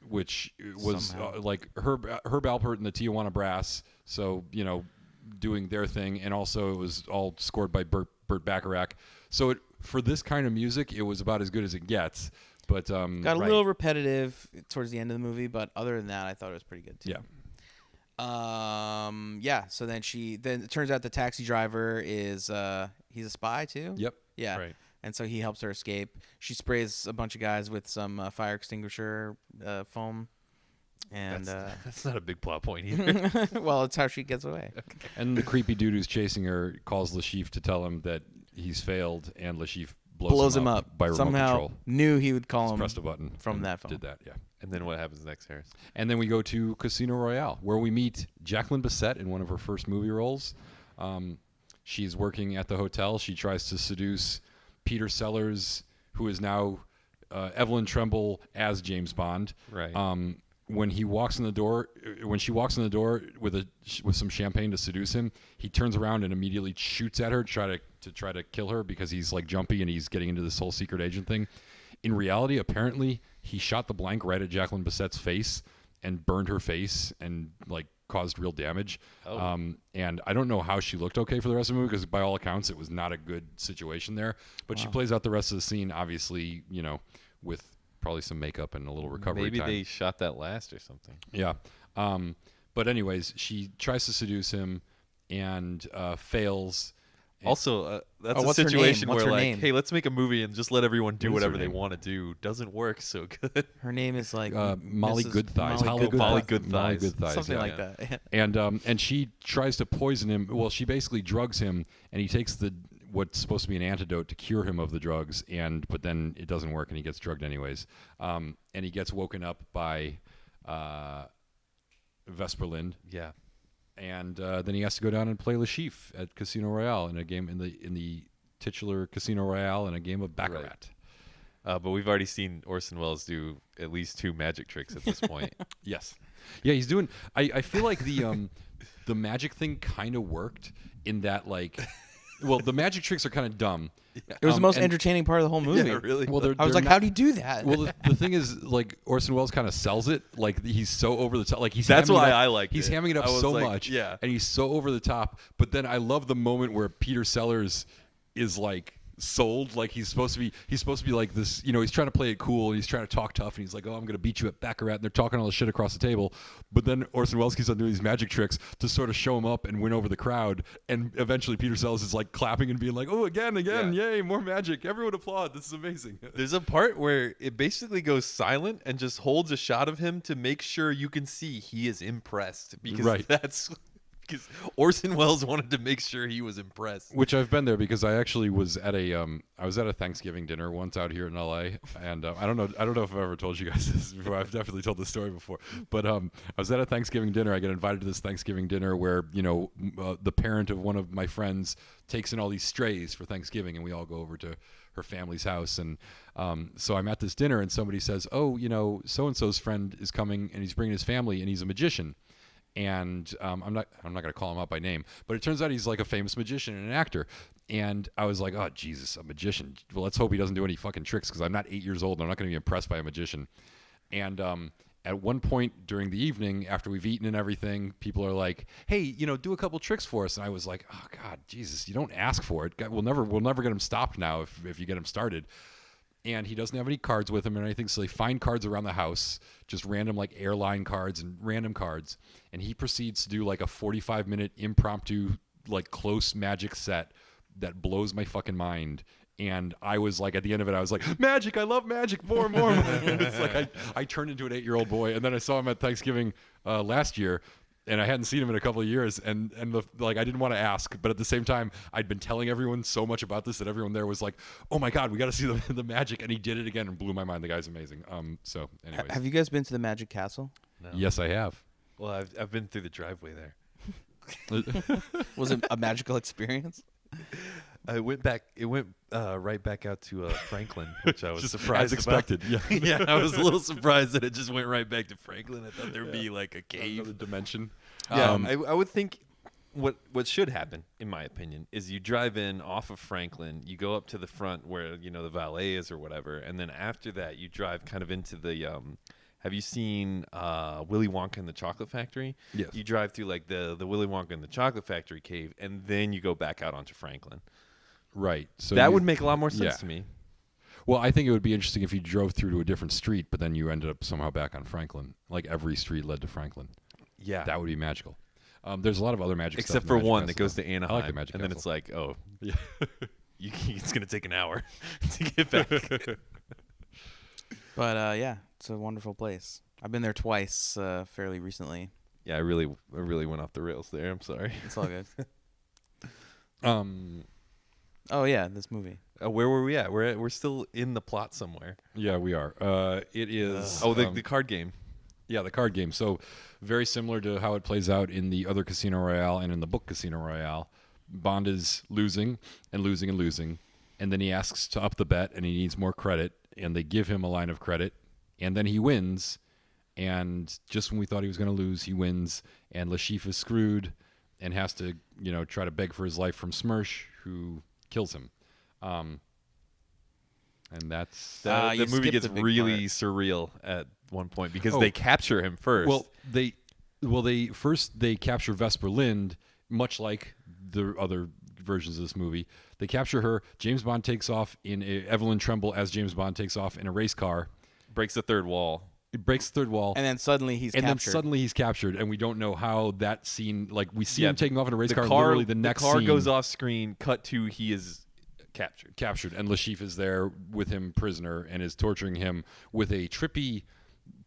which was like Herb Alpert and the Tijuana Brass. So doing their thing, and also it was all scored by Burt Bacharach. So for this kind of music, it was about as good as it gets. But got a little repetitive towards the end of the movie, but other than that, I thought it was pretty good too. Yeah. So then it turns out the taxi driver is he's a spy too. Yep. Yeah. Right. And so he helps her escape. She sprays a bunch of guys with some fire extinguisher foam. And That's not a big plot point either. well, it's how she gets away. And the creepy dude who's chasing her calls Le Chiffre to tell him that he's failed, and Le Chiffre blows him up by remote Somehow control. knew he would call Just him pressed a button from and that phone. Did that, yeah. And then what happens next, Harris? And then we go to Casino Royale, where we meet Jacqueline Bisset in one of her first movie roles. She's working at the hotel. She tries to seduce Peter Sellers, who is now Evelyn Tremble as James Bond. Right. When she walks in the door with some champagne to seduce him, he turns around and immediately shoots at her to try to kill her because he's like jumpy and he's getting into this whole secret agent thing. In reality, apparently, he shot the blank right at Jacqueline Bisset's face and burned her face and like caused real damage. And I don't know how she looked okay for the rest of the movie because by all accounts, it was not a good situation there. But she plays out the rest of the scene, obviously, with probably some makeup and a little recovery Maybe time. they shot that last or something. Yeah. But anyways, she tries to seduce him and fails. Also, that's a what's her name? situation What's where her like, name? hey, let's make a movie and just let everyone do What is her whatever they name? want to do. Doesn't work so good. Her name is like Molly Mrs. Goodthighs. Molly Goodthighs. Goodthighs. something yeah. like that. And she tries to poison him. Well, she basically drugs him, and he takes what's supposed to be an antidote to cure him of the drugs, but then it doesn't work, and he gets drugged anyways. And he gets woken up by Vesperlind. Yeah. And then he has to go down and play Le Chiffre at Casino Royale in a game in the titular Casino Royale in a game of Baccarat. Right. But we've already seen Orson Welles do at least 2 magic tricks at this point. Yes. Yeah, he's doing. I feel like the magic thing kind of worked in that like Well, the magic tricks are kind of dumb. It was the most and- entertaining part of the whole movie. Yeah, really. Well, I was like, how do you do that? Well, the thing is, like, Orson Welles kind of sells it. Like, he's so over the top. Like, That's hamming it why up- I liked He's it. hamming it up I was so like, much. yeah. And he's so over the top. But then I love the moment where Peter Sellers is like sold. Like, he's supposed to be like this. You know, he's trying to play it cool. And he's trying to talk tough. And he's like, oh, I'm gonna beat you at baccarat. And they're talking all this shit across the table. But then Orson Welles keeps on doing these magic tricks to sort of show him up and win over the crowd. And eventually, Peter Sellers is like clapping and being like, oh, again, Yeah. yay, more magic. Everyone applaud. This is amazing. There's a part where it basically goes silent and just holds a shot of him to make sure you can see he is impressed, because Right. that's because Orson Welles wanted to make sure he was impressed. Which I've been there because I actually was at a Thanksgiving dinner once out here in LA, and I don't know if I've ever told you guys this before. I've definitely told this story before, but I was at a Thanksgiving dinner. I get invited to this Thanksgiving dinner where the parent of one of my friends takes in all these strays for Thanksgiving, and we all go over to her family's house, and so I'm at this dinner, and somebody says, "Oh, so and so's friend is coming, and he's bringing his family, and he's a magician." And I'm not going to call him out by name, but it turns out he's like a famous magician and an actor. And I was like, oh, Jesus, a magician. Well, let's hope he doesn't do any fucking tricks, because I'm not 8 years old and I'm not going to be impressed by a magician. And at one point during the evening, after we've eaten and everything, people are like, hey, do a couple tricks for us. And I was like, oh, God, Jesus, you don't ask for it. God, we'll never get him stopped now if you get him started. And he doesn't have any cards with him or anything, so they find cards around the house, just random like airline cards and random cards. And he proceeds to do like a 45-minute impromptu, like close magic set that blows my fucking mind. And I was like, at the end of it, I was like, magic, I love magic, more. And it's like I turned into an 8-year-old boy. And then I saw him at Thanksgiving last year, and I hadn't seen him in a couple of years, and I didn't want to ask, but at the same time, I'd been telling everyone so much about this that everyone there was like, "Oh my God, we got to see the magic!" And he did it again and blew my mind. The guy's amazing. So, anyways, Have you guys been to the Magic Castle? No. yes, I have. Well, I've been through the driveway there. Was it a magical experience? I went back. It went right back out to Franklin, which I was Just surprised as expected. about. Yeah. Yeah, I was a little surprised that it just went right back to Franklin. I thought there'd be like a cave. Another dimension. Yeah, I would think what should happen, in my opinion, is you drive in off of Franklin, you go up to the front where the valet is or whatever, and then after that you drive kind of into the. Have you seen Willy Wonka and the Chocolate Factory? Yes. You drive through like the Willy Wonka and the Chocolate Factory cave, and then you go back out onto Franklin. Right. So That you- would make a lot more sense yeah. to me. Well, I think it would be interesting if you drove through to a different street, but then you ended up somehow back on Franklin. Like every street led to Franklin. Yeah. That would be magical. There's a lot of other magic stuff Except in for the Magic one Castle, that goes though. to Anaheim, I like the Magic and then Castle. it's like, oh, Yeah. it's going to take an hour to get back. But yeah, it's a wonderful place. I've been there twice fairly recently. Yeah, I really went off the rails there. I'm sorry. It's all good. Um, Oh yeah, this movie. Where were we at? We're still in the plot somewhere. yeah, we are. It is. The card game. Yeah, the card game. So very similar to how it plays out in the other Casino Royale and in the book Casino Royale. Bond is losing and losing and losing, and then he asks to up the bet, and he needs more credit, and they give him a line of credit, and then he wins, and just when we thought he was going to lose, he wins, and Lashif is screwed and has to, try to beg for his life from Smersh, who kills him. And that's The you movie skipped gets a big really part. surreal at one point because Oh. they capture him first. Well, they capture Vesper Lind, much like the other versions of this movie. They capture her. James Bond takes off Evelyn Tremble as James Bond takes off in a race car. breaks the third wall. It breaks the third wall. And then suddenly he's and captured. then suddenly he's captured, and we don't know how that scene. Like we see him taking off in a race The car. Literally, the next car scene, goes off screen. Cut to he is captured. and Lashif is there with him, prisoner, and is torturing him with a trippy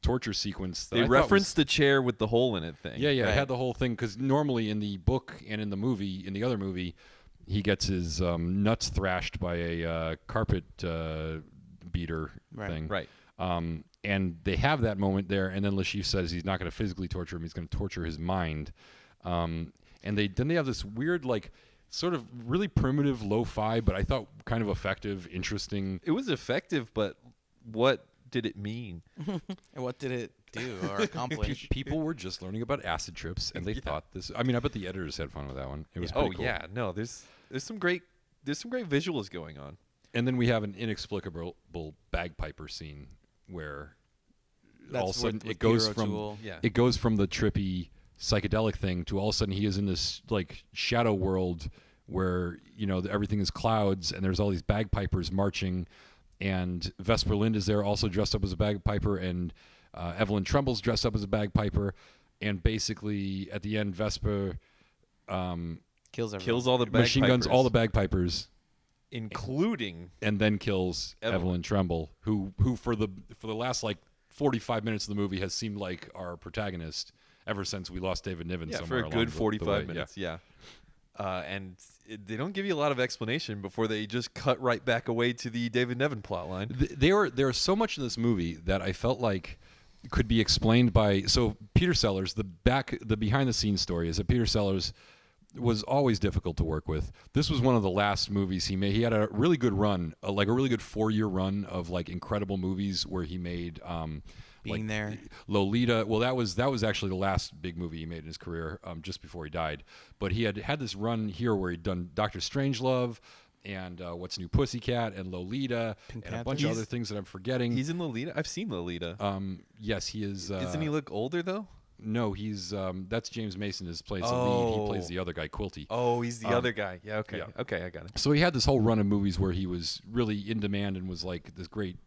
torture sequence. That They I thought referenced the chair with the hole in it thing. Yeah, Right. it had the whole thing because normally in the book and in the movie, in the other movie, he gets his nuts thrashed by a carpet beater thing. Right. And they have that moment there, and then Lashif says he's not going to physically torture him; he's going to torture his mind. And they have this weird, like, sort of really primitive lo-fi, but I thought kind of effective, interesting. It was effective, but what did it mean? And what did it do or accomplish? People were just learning about acid trips, and they thought this. I mean, I bet the editors had fun with that one. It was pretty cool. No, there's There's some great visuals going on. And then we have an inexplicable bagpiper scene where all of a sudden with it goes Peter from O'Toole. Yeah. it goes from the trippy psychedelic thing to all of a sudden he is in this like shadow world where everything is clouds and there's all these bagpipers marching, and Vesper Lind is there also dressed up as a bagpiper, and Evelyn Tremble's dressed up as a bagpiper, and basically at the end Vesper Kills everyone. Kills all the bagpipers. machine guns all the bagpipers, including and then kills Evelyn Tremble, who for the last like 45 minutes of the movie has seemed like our protagonist ever since we lost David Niven. for somewhere a along good the 45 way. minutes. Yeah. And they don't give you a lot of explanation before they just cut right back away to the David Niven plot line. There is so much in this movie that I felt like could be explained by. So Peter Sellers, the behind the scenes story is that Peter Sellers was always difficult to work with. This was one of the last movies he made. He had a really good run, like a really good 4-year run of like incredible movies where he made Being There, Lolita. Well, that was actually the last big movie he made in his career, just before he died. But he had this run here where he'd done Dr. Strangelove and What's New Pussycat and Lolita and a bunch of other things that I'm forgetting. He's in Lolita. I've seen Lolita. Yes, he is. Doesn't he look older though? No, he's that's James Mason plays the lead. He plays the other guy, Quilty. Oh, he's the other guy. Yeah, okay. yeah. Okay, I got it. So he had this whole run of movies where he was really in demand and was like this great,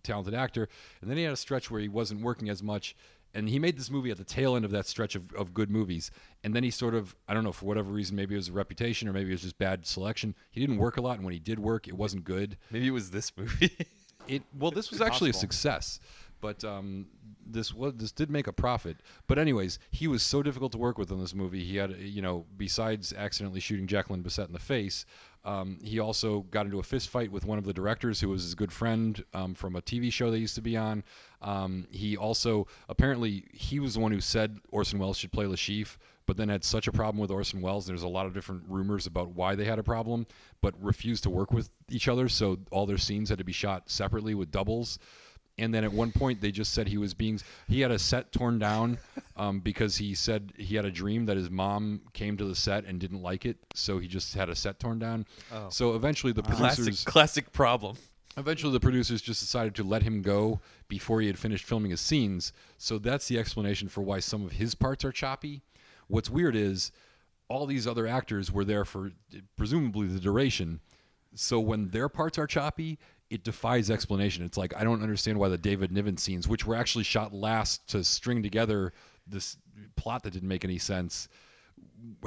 talented actor. And then he had a stretch where he wasn't working as much. And he made this movie at the tail end of that stretch of good movies. And then he sort of, I don't know, for whatever reason, maybe it was a reputation or maybe it was just bad selection. He didn't work a lot, and when he did work, it wasn't good. Maybe it was this movie. This was actually a success, but this did make a profit. But anyways, he was so difficult to work with in this movie. He had, besides accidentally shooting Jacqueline Bisset in the face, he also got into a fist fight with one of the directors who was his good friend from a TV show they used to be on. He also, apparently, he was the one who said Orson Welles should play Le Chiffre, but then had such a problem with Orson Welles. There's a lot of different rumors about why they had a problem, but refused to work with each other, so all their scenes had to be shot separately with doubles. And then at one point, they just said he had a set torn down because he said he had a dream that his mom came to the set and didn't like it, so he just had a set torn down. Oh. So eventually the producers... Classic problem. Eventually the producers just decided to let him go before he had finished filming his scenes. So that's the explanation for why some of his parts are choppy. What's weird is all these other actors were there for presumably the duration. So when their parts are choppy, it defies explanation. It's like, I don't understand why the David Niven scenes, which were actually shot last to string together this plot that didn't make any sense,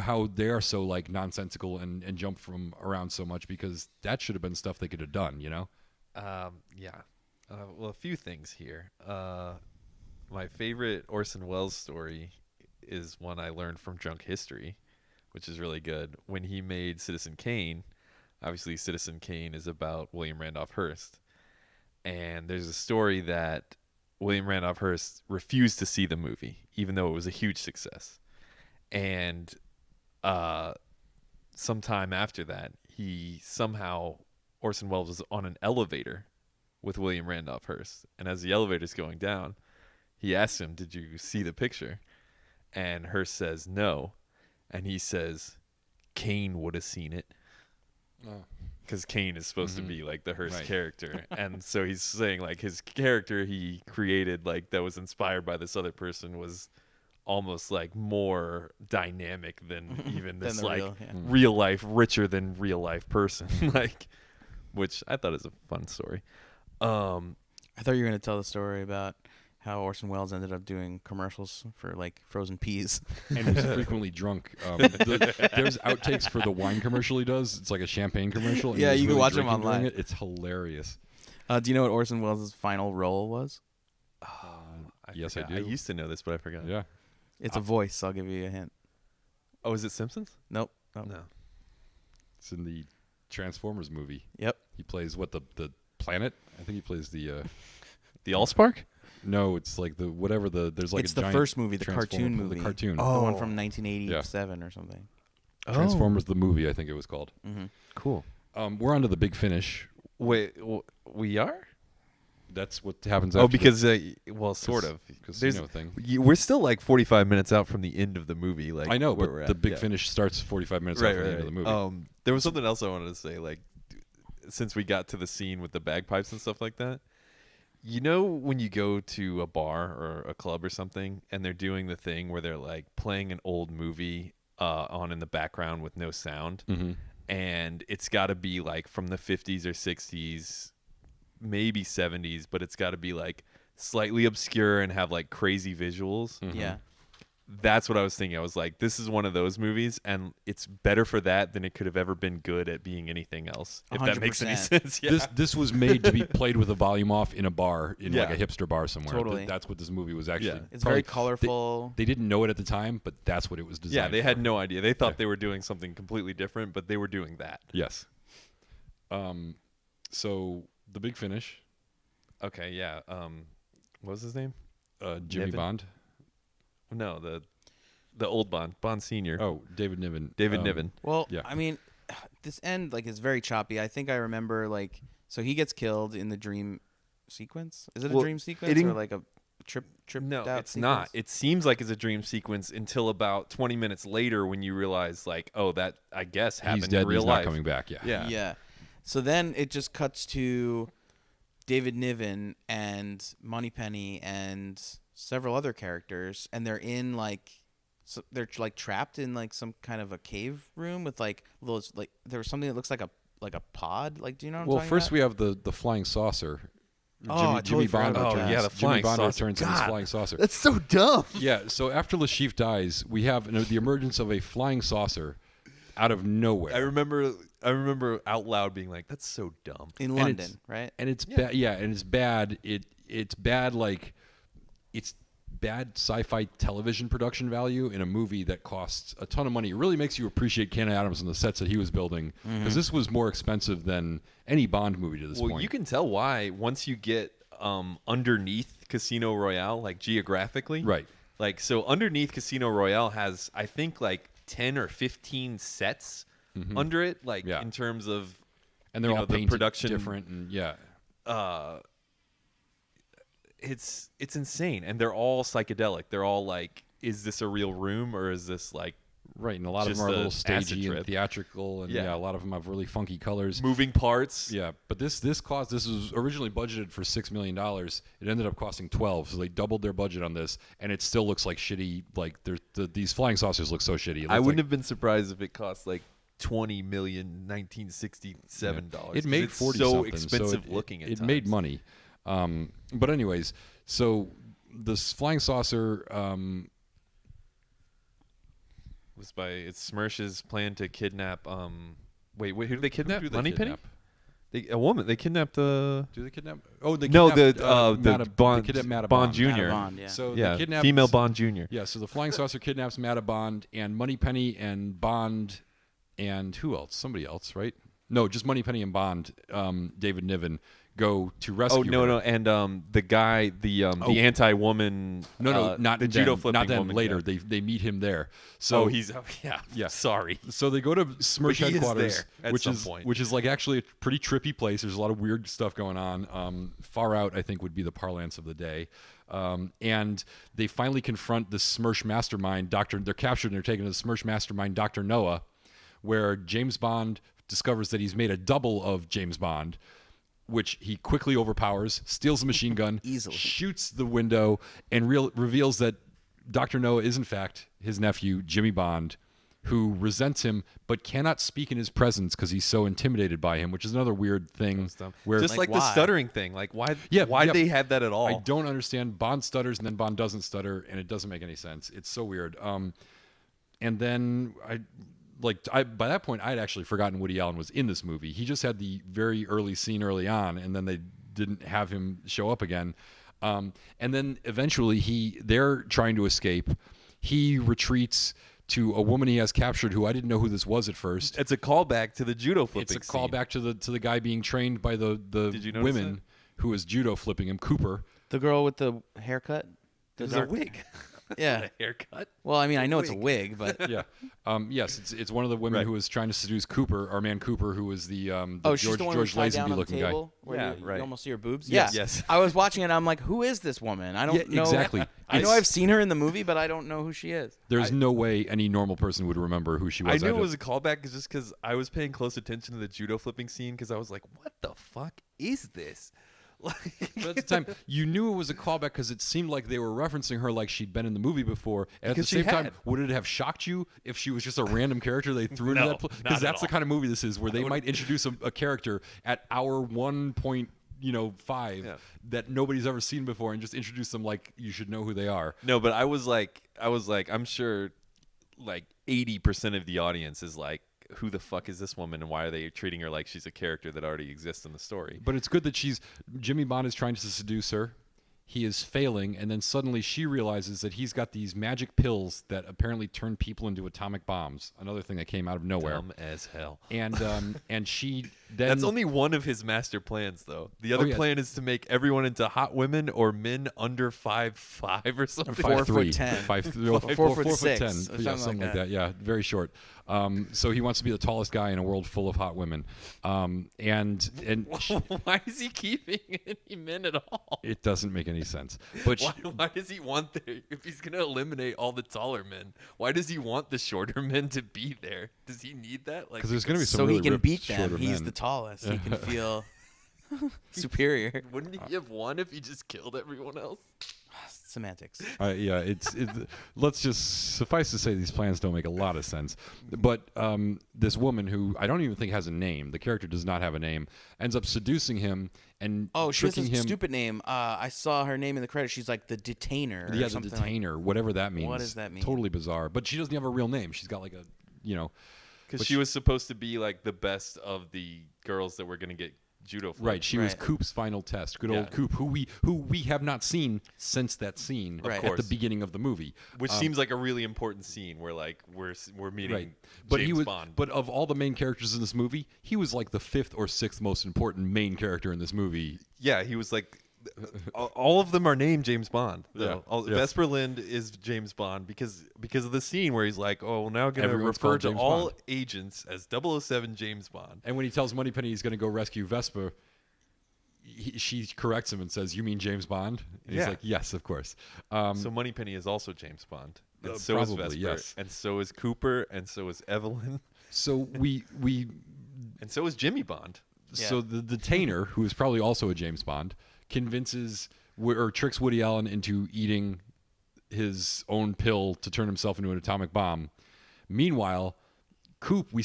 how they are so like nonsensical and jump from around so much, because that should have been stuff they could have done, Yeah. Well, a few things here. My favorite Orson Welles story is one I learned from Drunk History, which is really good. When he made Citizen Kane, obviously Citizen Kane is about William Randolph Hearst. And there's a story that William Randolph Hearst refused to see the movie, even though it was a huge success. And sometime after that, Orson Welles was on an elevator with William Randolph Hearst. And as the elevator's going down, he asks him, "Did you see the picture?" And Hearst says no. And he says, "Kane would have seen it." Because Kane is supposed to be like the Hearst character. And so he's saying like his character he created like that was inspired by this other person was almost like more dynamic than even this like real life, richer than real life person. Like, which I thought is a fun story. I thought you were going to tell the story about how Orson Welles ended up doing commercials for like frozen peas. And he's frequently drunk. There's outtakes for the wine commercial he does. It's like a champagne commercial. And Yeah, he's you can really watch them drinking during online. it. It's hilarious. Do you know what Orson Welles' final role was? Yes, forgot. I do. I used to know this, but I forgot. Yeah. It's a voice. I'll give you a hint. Oh, is it Simpsons? Nope. No. It's in the Transformers movie. Yep. He plays the planet? I think he plays the The Allspark? no, it's like there's like It's a the giant first movie, the Transformer cartoon plane. movie. The cartoon. The one from 1987 or something. Transformers the movie, I think it was called. Mm-hmm. Cool. We're on to the big finish. Wait, we are? That's what happens. Oh, after because well, sort of. casino thing. We're still like 45 minutes out from the end of the movie. Like I know, where but we're the at. big finish starts 45 minutes after the end of the movie. There was something else I wanted to say. Like, since we got to the scene with the bagpipes and stuff like that, you know, when you go to a bar or a club or something, and they're doing the thing where they're like playing an old movie on in the background with no sound, and it's got to be like from the 50s or 60s, maybe 70s, but it's got to be like slightly obscure and have like crazy visuals. Yeah. That's what I was thinking. I was like, this is one of those movies, and it's better for that than it could have ever been good at being anything else. If that makes any 100%. sense. Yeah. This was made to be played with the volume off in a bar, in like a Yeah. hipster bar somewhere. Totally. That's what this movie was actually. Yeah. It's probably- very colorful. They didn't know it at the time, but that's what it was designed Yeah, they had for. no idea. They thought Yeah. they were doing something completely different, but they were doing that. Yes. So the big finish, Okay, yeah. What was his name? Jimmy Niven? Bond. No, the old Bond Senior. Oh, David Niven. David Niven. Well, Yeah. I mean, this end like is very choppy. I think I remember like so he gets killed in the dream sequence. Is it a Well, dream it sequence or didn't- like a trip? No, out it's not. sequence? It seems like it's a dream sequence until about 20 minutes later when you realize, like, oh, that I guess happened He's dead. in real He's life. not coming back. Yeah. Yeah. Yeah. So then it just cuts to David Niven and Moneypenny and several other characters, and they're in like they're like trapped in like some kind of a cave room with like those like there was something that looks like a pod. Like, do you know what I'm Well, talking first about? we have the flying saucer. Oh, I totally forgot about returns. that. yeah, the flying Jimmy Bond saucer. returns in his God, flying saucer. That's so dumb. Yeah. So after Le Chiffre dies, we have the emergence of a flying saucer out of nowhere. I remember out loud being like, "That's so dumb." in And London, it's- right? And it's bad. Yeah, and it's bad. It's bad. Like it's bad sci-fi television production value in a movie that costs a ton of money. It really makes you appreciate Ken Adams and the sets that he was building, because this was more expensive than any Bond movie to this Well, point. you can tell why once you get underneath Casino Royale, like geographically. Right. Like, so underneath Casino Royale has, I think, like 10 or 15 sets under it, like Yeah. in terms of, and they're you all know, the painted production different, and yeah. It's insane, and they're all psychedelic. They're all like, is this a real room or is this like Right, and a lot of just them are a little a acid stagey and trip. theatrical, and Yeah. yeah, a lot of them have really funky colors. moving parts? Yeah, but this was originally budgeted for $6 million. It ended up costing 12, so they doubled their budget on this, and it still looks like shitty. Like these flying saucers look so shitty. It I looks wouldn't like, have been surprised if it cost like $20,1967. It made it's 40 so something, expensive so looking. At it made times. money. But anyways, so this flying saucer. Was by it's Smersh's plan to kidnap. Wait, who did they kidnap? Who do they Moneypenny? kidnap? A woman. They kidnapped the. Do they kidnap? Oh, they No, kidnapped, the Bond. They kidnapped Mata Bond Bond. Jr. Bond, yeah. So Yeah, they kidnapped female Bond Jr. Yeah, so the flying saucer kidnaps Mata Bond and Moneypenny and Bond and who else? Somebody else, right? No, just Moneypenny and Bond. David Niven go to rescue. Oh no, her. no, and the guy, the anti-woman. No, not the then, judo flipping not then. woman. Later, Yeah. they meet him there. So yeah. Sorry. So they go to Smirch But he is headquarters, there at which some is point. which is like actually a pretty trippy place. There's a lot of weird stuff going on. Far out, I think, would be the parlance of the day. And they finally confront the Smirch mastermind, Doctor. They're captured and they're taken to the Smirch mastermind, Dr. Noah, where James Bond discovers that he's made a double of James Bond, which he quickly overpowers, steals the machine gun, Easily. shoots the window, and reveals that Dr. Noah is in fact his nephew, Jimmy Bond, who resents him but cannot speak in his presence because he's so intimidated by him, which is another weird thing. Where Just like the why? stuttering thing. Like why? Yeah, Why yeah. they have that at all? I don't understand. Bond stutters and then Bond doesn't stutter, and it doesn't make any sense. It's so weird. And then by that point, I had actually forgotten Woody Allen was in this movie. He just had the very early scene early on, and then they didn't have him show up again. And then eventually they're trying to escape. He retreats to a woman he has captured, who I didn't know who this was at first. It's a callback to the judo flipping. It's a callback to the guy being trained by the Did you notice women that? who is judo flipping him, Cooper. The girl with the haircut. It was dark- a wig. Yeah. Haircut. Well, I mean, I know it's a wig, but Yeah. Yes, it's one of the women Right. who was trying to seduce Cooper, our man Cooper, who was the she's George, the one George who's tied down Lazenby on the looking guy. table where Yeah, you right. almost see her boobs. Yes. Yeah. Yes. I was watching it. I'm like, who is this woman? I don't Yeah, know. exactly. I know It's- I've seen her in the movie, but I don't know who she is. There's no way any normal person would remember who she was. I knew don't- it was a callback just because I was paying close attention to the judo flipping scene because I was like, what the fuck is this? But at the time, you knew it was a callback because it seemed like they were referencing her like she'd been in the movie before. And at the Because she same time, had. would it have shocked you if she was just a random character they threw into No, that? not Because at that's the all. kind of movie this is, where they might introduce a character at hour 1.5 Yeah. that nobody's ever seen before, and just introduce them like you should know who they are. No, but I was like, I'm sure like 80% of the audience is like, who the fuck is this woman and why are they treating her like she's a character that already exists in the story? But it's good that Jimmy Bond is trying to seduce her. He is failing, and then suddenly she realizes that he's got these magic pills that apparently turn people into atomic bombs. Another thing that came out of nowhere. Dumb as hell. And she then That's only one of his master plans, though. The other yeah. plan is to make everyone into hot women or men under 5'5" or something. 4'10". 5'3", 4'6", or yeah, something something like like that. Yeah, very short. So he wants to be the tallest guy in a world full of hot women. And Why is he keeping any men at all? it doesn't make any sense. But Why does he want if he's going to eliminate all the taller men, why does he want the shorter men to be there? Does he need that? Like, because there's going to be some So really he can ripped, beat them. shorter He's men. the tallest. He can feel superior. wouldn't he have won if he just killed everyone else? Semantics. Yeah, let's just suffice to say these plans don't make a lot of sense. But this woman who I don't even think has a name, the character does not have a name, ends up seducing him and Oh, she has tricking a him. stupid name. I saw her name in the credits. She's like the detainer. or Yeah, the something like- detainer, whatever that means. What does that mean? Totally bizarre. But she doesn't have a real name. She's got like a, Because But she was supposed to be like the best of the girls that were going to get judo flipped. right. She was Right. Coop's final test. Good Yeah. old Coop, who we have not seen since that scene Right. at the course. beginning of the movie. Which seems like a really important scene where like we're meeting Right. But James he was Bond. but of all the main characters in this movie, he was like the 5th or 6th most important main character in this movie. Yeah, he was like all of them are named James Bond. Though. Yeah, yeah. Vesper Lind is James Bond because of the scene where he's like, "Oh, we're now going to Everyone's refer called to James all Bond. agents as 007 James Bond." And when he tells Moneypenny he's going to go rescue Vespa, she corrects him and says, "You mean James Bond?" And Yeah. he's like, "Yes, of course." So Moneypenny is also James Bond, and so probably, is Vesper, yes. and so is Cooper, and so is Evelyn, So we and so is Jimmy Bond. So the detainer, who is probably also a James Bond, convinces or tricks Woody Allen into eating his own pill to turn himself into an atomic bomb. Meanwhile, Coop, we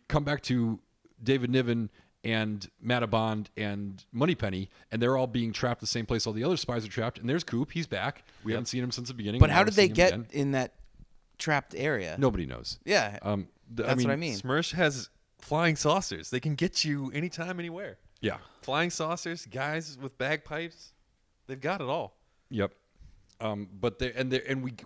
come back to David Niven and Matta Bond and Moneypenny, and they're all being trapped the same place all the other spies are trapped. And there's Coop. He's back. We haven't seen him since the beginning. But Now how we're did they seeing him get again. in that trapped area? Nobody knows. Yeah. That's what I mean. Smersh has flying saucers. They can get you anytime, anywhere. Yeah. Flying saucers, guys with bagpipes, they've got it all. Yep. But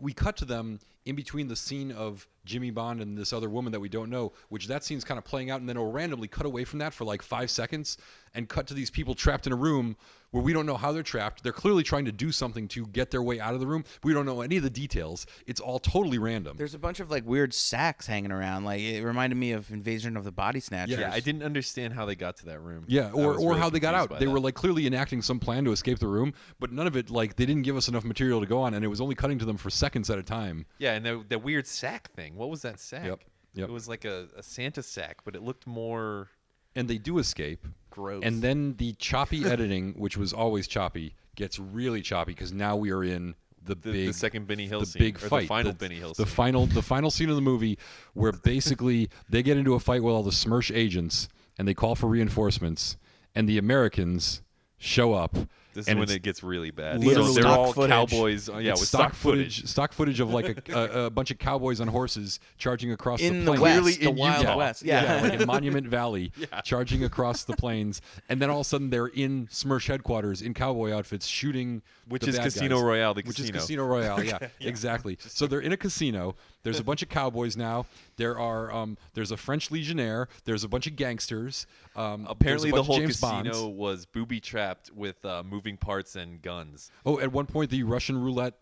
we cut to them in between the scene of Jimmy Bond and this other woman that we don't know, which that scene's kind of playing out, and then it'll randomly cut away from that for like 5 seconds and cut to these people trapped in a room where we don't know how they're trapped. They're clearly trying to do something to get their way out of the room. We don't know any of the details. It's all totally random. There's a bunch of like weird sacks hanging around. Like it reminded me of Invasion of the Body Snatchers. Yeah, I didn't understand how they got to that room. Yeah, I or was really how they got confused out. by They that. were like clearly enacting some plan to escape the room, but none of it, like, they didn't give us enough material to go on, and it was only cutting to them for seconds at a time. Yeah, and that weird sack thing. What was that sack? Yep. It was like a Santa sack, but it looked more And they do escape. gross. And then the choppy editing, which was always choppy, gets really choppy because now we are in the second Benny Hill the scene, big or the fight, final Benny Hill the scene. final scene of the movie, where basically they get into a fight with all the Smersh agents, and they call for reinforcements, and the Americans show up. This is and when it's it gets really bad. literally So they're stock all footage. cowboys. Yeah, it's with stock footage. stock footage of like a bunch of cowboys on horses charging across in the the plains. West, the in Wild Utah. West. Yeah, like in Monument Valley, charging across the plains, and then all of a sudden they're in Smersh headquarters in cowboy outfits, shooting Which the is bad Casino guys. Royale, the which casino. is Casino Royale. Yeah, exactly. So they're in a casino. There's a bunch of cowboys now. There's a French Legionnaire. There's a bunch of gangsters. Apparently, there's a the bunch of whole James casino Bonds. was booby trapped with moving parts and guns. Oh, at one point the Russian roulette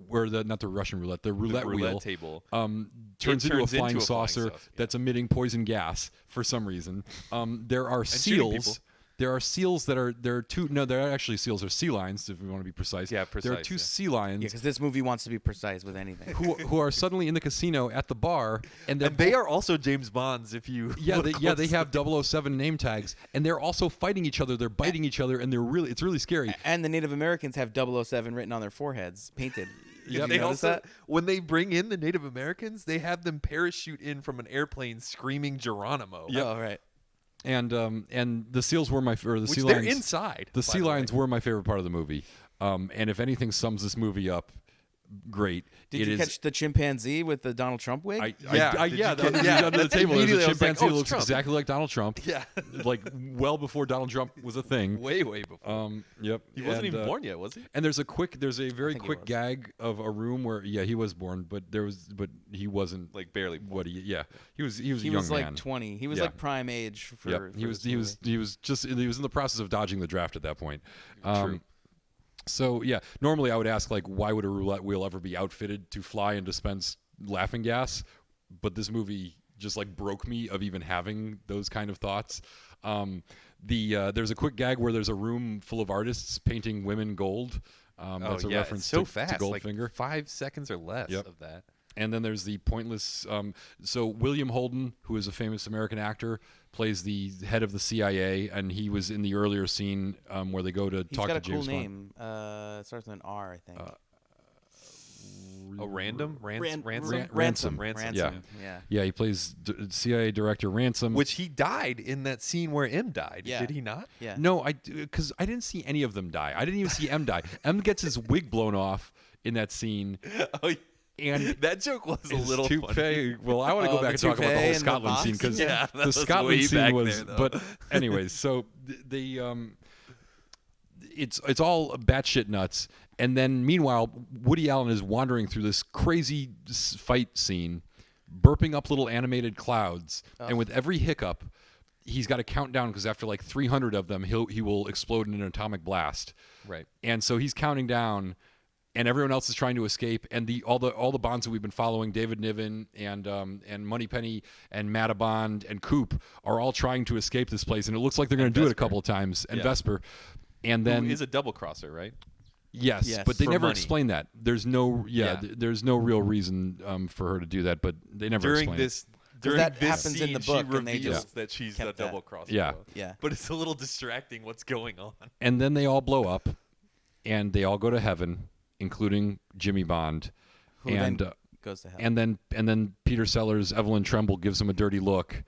where the not the Russian roulette, the roulette wheel table turns into a flying flying saucer yeah. that's emitting poison gas for some reason. There are shooting people. seals. There are seals that are there are two. No, they're actually seals. They're sea lions, if we want to be precise. Yeah, There are precise, two yeah. sea lions Yeah, because this movie wants to be precise with anything. who are suddenly in the casino at the bar, and they are also James Bonds. If you they have 007 name tags, and they're also fighting each other. They're biting each other, and it's really scary. And the Native Americans have 007 written on their foreheads, painted. Yeah, Did They you notice also, that? when they bring in the Native Americans, they have them parachute in from an airplane screaming Geronimo. Oh, right. And the seals were Which sea they're lions. inside. The by sea the way. lions were my favorite part of the movie. And if anything sums this movie up, great. Did It you is- catch the chimpanzee with the Donald Trump wig? Yeah, under did you the that's table. There's immediately a I was like, chimpanzee oh, that it's looks Trump. exactly like Donald Trump. Yeah. Like well before Donald Trump was a thing. way before. Yep. He wasn't And, even born yet, was he? And there's a very think he quick was. gag of a room where he was born, but he wasn't Like barely born. what he he was a He young was like man. 20. He was Yeah. like prime age for. Yep. for He was this movie. he was in the process of dodging the draft at that point. True. So yeah, normally I would ask like, why would a roulette wheel ever be outfitted to fly and dispense laughing gas? But this movie just like broke me of even having those kind of thoughts. There's a quick gag where there's a room full of artists painting women gold. That's a reference it's so to fast. Goldfinger. Like 5 seconds or less Yep. of that. And then there's the pointless. So William Holden, who is a famous American actor, plays the head of the CIA, and he was in the earlier scene where they go to He's talk got to a James cool Bond. name. It starts with an R, I think. Ransom. Ransom. Yeah, he plays CIA director Ransom. Which he died in that scene where M died. Yeah. Did he not? Yeah. No, because I didn't see any of them die. I didn't even see M die. M gets his wig blown off in that scene. Oh, And that joke was a his little funny. toupee. Well, I want to go Oh, back and the talk about the toupee whole and the Scotland box? scene because Yeah, that the was Scotland way scene back was. there, though. But anyways, so it's all batshit nuts. And then meanwhile, Woody Allen is wandering through this crazy fight scene, burping up little animated clouds, and with every hiccup, he's got to count down because after like 300 of them, he will explode in an atomic blast. Right. And so he's counting down, and everyone else is trying to escape. And all the Bonds that we've been following, David Niven and Moneypenny and Matabond and Coop, are all trying to escape this place. And it looks like they're going to do it a Vesper. couple of times. And Yeah. Vesper, and then Who is a double crosser, right? yes, Yes. but they For never money. explain that. There's no Yeah. there's no real reason for her to do that. But they never During explain this. During that this happens in scene, the she book, and they reveals just that she's kept a double crosser. Yeah. Yeah. But it's a little distracting what's going on. it. And then they all blow up, and they all go to heaven, including Jimmy Bond. Who and then goes to hell. and then Peter Sellers, Evelyn Tremble gives him a dirty look,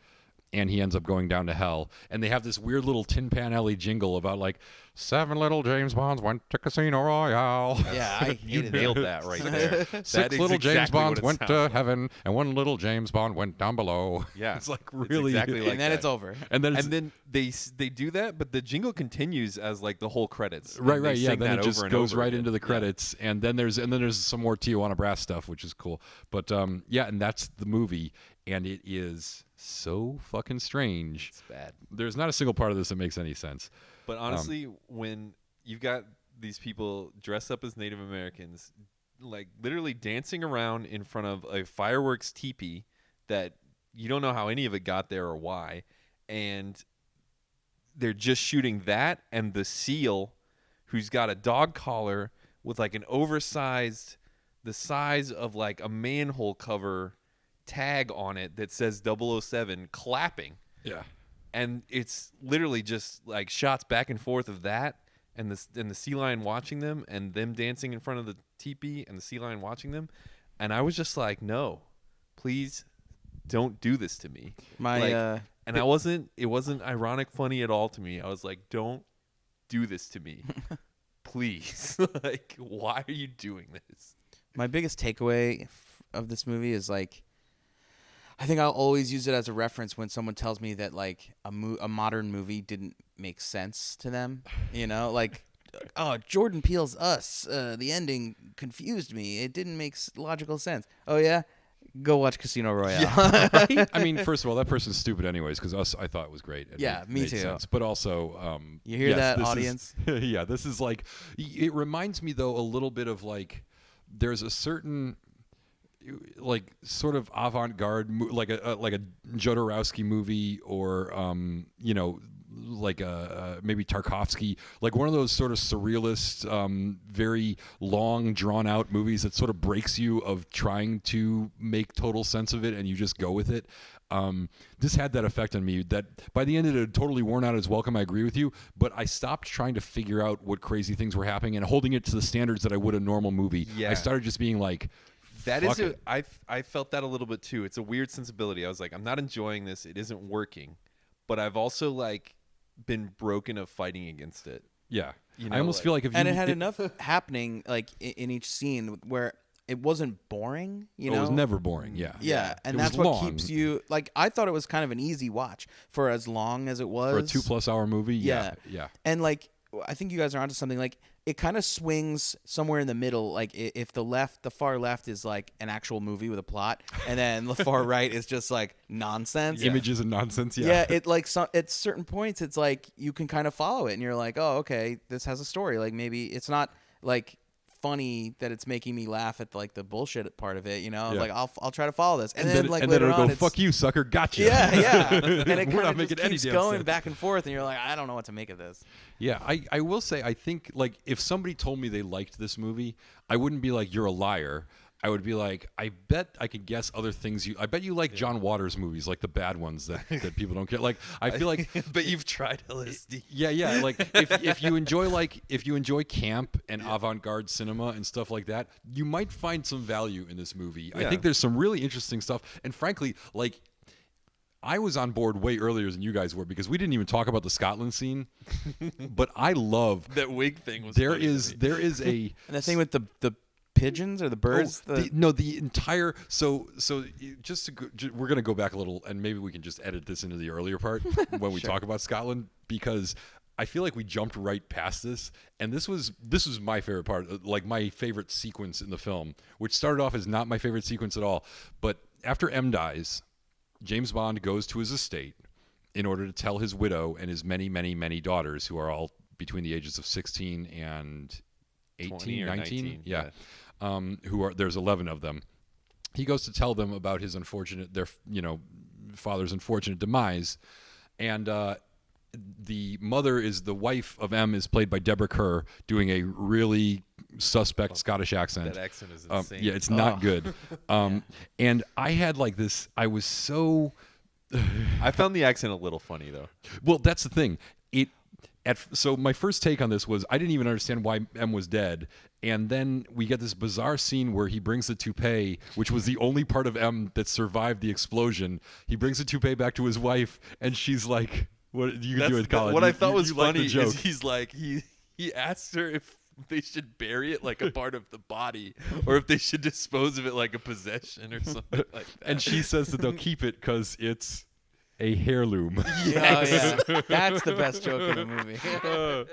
and he ends up going down to hell. And they have this weird little Tin Pan Alley jingle about like 7 little James Bonds went to Casino Royale. Yeah, I You hated nailed that. that right there. 6 That is little James exactly what Bonds it went sounds to like. heaven, and 1 little James Bond went down below. Yeah, it's like It's really exactly like And then that. it's over. And then it's, And then they do that, but the jingle continues as like the whole credits. And right, they yeah. sing Then that it just over and goes over right again. into the Yeah. credits, and then there's some more Tijuana Brass stuff, which is cool. But yeah, and that's the movie, and it is so fucking strange. It's bad. There's not a single part of this that makes any sense. But honestly, when you've got these people dressed up as Native Americans, like literally dancing around in front of a fireworks teepee that you don't know how any of it got there or why, and they're just shooting that and the seal who's got a dog collar with like an oversized, the size of like a manhole cover tag on it that says 007 clapping. Yeah. And it's literally just like shots back and forth of that and the sea lion watching them and them dancing in front of the teepee and the sea lion watching them. And I was just like, no, please don't do this to me. My And it wasn't ironic funny at all to me. I was like, don't do this to me. Please. Like, why are you doing this? my biggest takeaway of this movie is like, I think I'll always use it as a reference when someone tells me that like a modern movie didn't make sense to them. You know, like, oh, Jordan Peele's Us. The ending confused me. It didn't make logical sense. Oh yeah, go watch Casino Royale. I mean, first of all, that person's stupid anyways, because Us I thought was great. It Yeah, me made too. sense. But also, You hear yes, that, this is- audience? yeah, this is like, it reminds me though a little bit of like there's a certain like sort of avant-garde like a Jodorowsky movie, or like maybe Tarkovsky, like one of those sort of surrealist, very long drawn out movies that sort of breaks you of trying to make total sense of it and you just go with it. This had that effect on me that by the end it had totally worn out its welcome. I agree with you, but I stopped trying to figure out what crazy things were happening and holding it to the standards that I would a normal movie. Yeah. I started just being like, That fuck is, it. I felt that a little bit too. It's a weird sensibility. I was like, I'm not enjoying this. It isn't working, but I've also like been broken of fighting against it. Yeah. You know, I almost feel like if you And it had enough happening like in each scene where it wasn't boring. You know, it was never boring. Yeah. Yeah, and It that's was what long. keeps you like. I thought it was kind of an easy watch for as long as it was. For a 2+ hour movie. Yeah. Yeah. And like, I think you guys are onto something. Like, it kind of swings somewhere in the middle. Like, if the far left is like an actual movie with a plot, and then the far right is just like nonsense. Images and nonsense. Yeah. Yeah, it like at certain points, it's like you can kind of follow it, and you're like, oh, okay, this has a story. Like, maybe it's not like funny that it's making me laugh at like the bullshit part of it, you know. Yeah. Like, I'll try to follow this, and then like and later then it'll on, go, it's, fuck you, sucker, gotcha. Yeah, and it We're kind not of making just any keeps damn going sense. back and forth, and you're like, I don't know what to make of this. Yeah, I will say, I think, like, if somebody told me they liked this movie, I wouldn't be like, you're a liar. I would be like, I bet I could guess other things. I bet you like John Waters movies, like the bad ones that people don't get. Like, I feel like, but you've tried LSD. yeah. Like, if you enjoy camp and avant-garde cinema and stuff like that, you might find some value in this movie. I Yeah. think there's some really interesting stuff. And frankly, like, I was on board way earlier than you guys were because we didn't even talk about the Scotland scene. But I love That wig thing was. there funny to is me. there is a And the thing with the pigeons or the birds, the entire we're gonna go back a little and maybe we can just edit this into the earlier part when we talk about Scotland, because I feel like we jumped right past this, and this was my favorite part, like my favorite sequence in the film, which started off as not my favorite sequence at all. But after M dies, James Bond goes to his estate in order to tell his widow and his many, many, many daughters, who are all between the ages of 16 and 20 18, or 19, 19, yeah. There's 11 of them. He goes to tell them about his father's unfortunate demise, and the mother is the wife of M, is played by Deborah Kerr, doing a really suspect Scottish accent. That accent is insane. Yeah, it's not good. And I had like this. I was so. I found the accent a little funny though. Well, that's the thing. So my first take on this was I didn't even understand why M was dead, and then we get this bizarre scene where he brings the toupee, which was the only part of M that survived the explosion. He brings the toupee back to his wife, and she's like, "What you can do it, Colin?" What I thought You was like the funny joke. is he's like he asked her if they should bury it like a part of the body or if they should dispose of it like a possession or something like that. And she says that they'll keep it because it's a heirloom. yeah, that's the best joke in the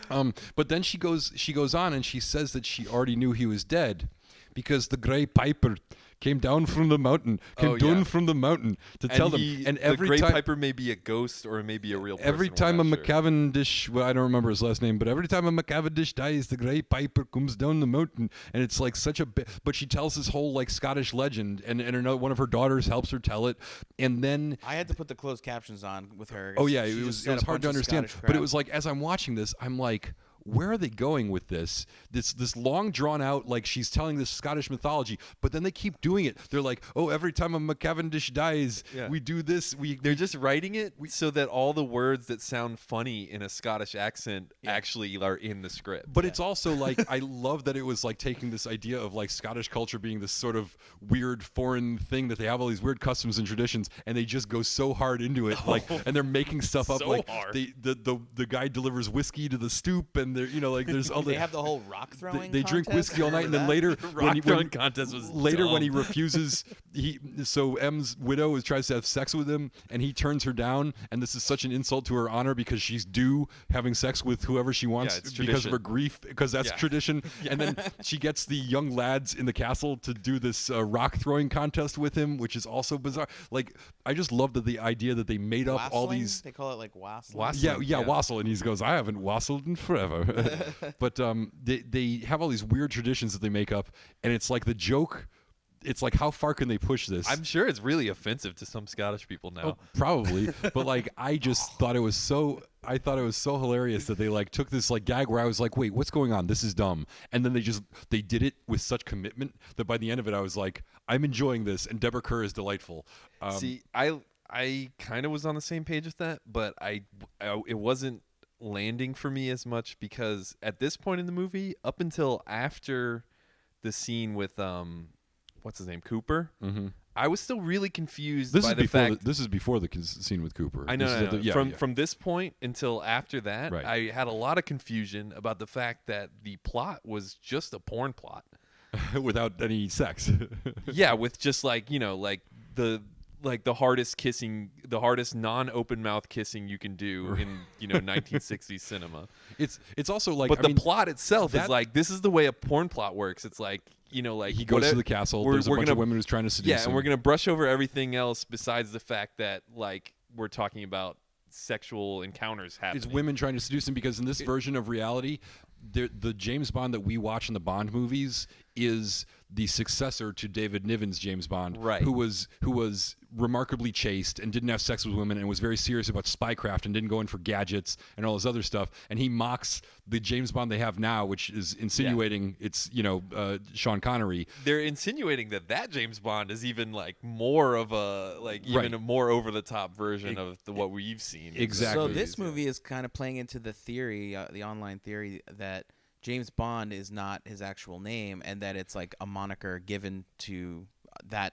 movie. But then she goes on and she says that she already knew he was dead because the Grey Piper came down from the mountain, from the mountain to tell them. And every the Grey time, Piper may be a ghost or maybe a real person. every we're time a not sure. McCavendish, well, I don't remember his last name, but every time a McCavendish dies, the Grey Piper comes down the mountain, and it's like such a. But she tells this whole like Scottish legend, and one of her daughters helps her tell it, and then. I had to put the closed captions on with her. Oh yeah, She it just was said a hard to bunch of understand, Scottish but it crap. was like as I'm watching this, I'm like, where are they going with this? This long drawn out, like she's telling this Scottish mythology, but then they keep doing it. They're like, oh, every time a McCavendish dies, we do this. They're just writing it so that all the words that sound funny in a Scottish accent actually are in the script. But it's also like I love that it was like taking this idea of like Scottish culture being this sort of weird foreign thing that they have all these weird customs and traditions, and they just go so hard into it, like, and they're making stuff up. So like hard. The guy delivers whiskey to the stoop, and they're like there's all They have the whole rock throwing. they drink contest. whiskey all night, and then Remember later rock throwing contest was when he dumb. refuses, so M's widow tries to have sex with him, and he turns her down, and this is such an insult to her honor because she's due having sex with whoever she wants it's because of her tradition. grief, because that's tradition. And then she gets the young lads in the castle to do this rock throwing contest with him, which is also bizarre. Like I just love the idea that they made up all Wassailing? these. They call it like wassailing. Wassailing. Yeah, wassail, and he goes, I haven't wassailed in forever. But they have all these weird traditions that they make up, and it's like the joke. It's like, how far can they push this? I'm sure it's really offensive to some Scottish people now. Oh, probably, but like I just thought it was so. I thought it was so hilarious that they like took this like gag where I was like, wait, what's going on? This is dumb. And then they did it with such commitment that by the end of it, I was like, I'm enjoying this, and Deborah Kerr is delightful. See, I kind of was on the same page with that, but it wasn't landing for me as much because at this point in the movie, up until after the scene with what's his name, Cooper, I was still really confused by the fact. This is before the scene with Cooper. I know. This is at From this point until after that, Right. I had a lot of confusion about the fact that the plot was just a porn plot. without any sex. Yeah, with just like the hardest kissing, the hardest non-open mouth kissing you can do in 1960s cinema. It's also like, But I the mean, plot itself is that- like, this is the way a porn plot works. It's like, like he goes to the castle. There's a bunch of women who's trying to seduce him. and we're gonna brush over everything else besides the fact that like we're talking about sexual encounters happening. It's women trying to seduce him because in this version of reality, the James Bond that we watch in the Bond movies is the successor to David Niven's James Bond, Right. who was remarkably chaste and didn't have sex with women and was very serious about spycraft and didn't go in for gadgets and all this other stuff. And he mocks the James Bond they have now, which is insinuating it's Sean Connery. They're insinuating that James Bond is even like more of a even a more over the top version of what we've seen. Exactly. So this movie is kind of playing into the theory, the online theory that James Bond is not his actual name, and that it's like a moniker given to the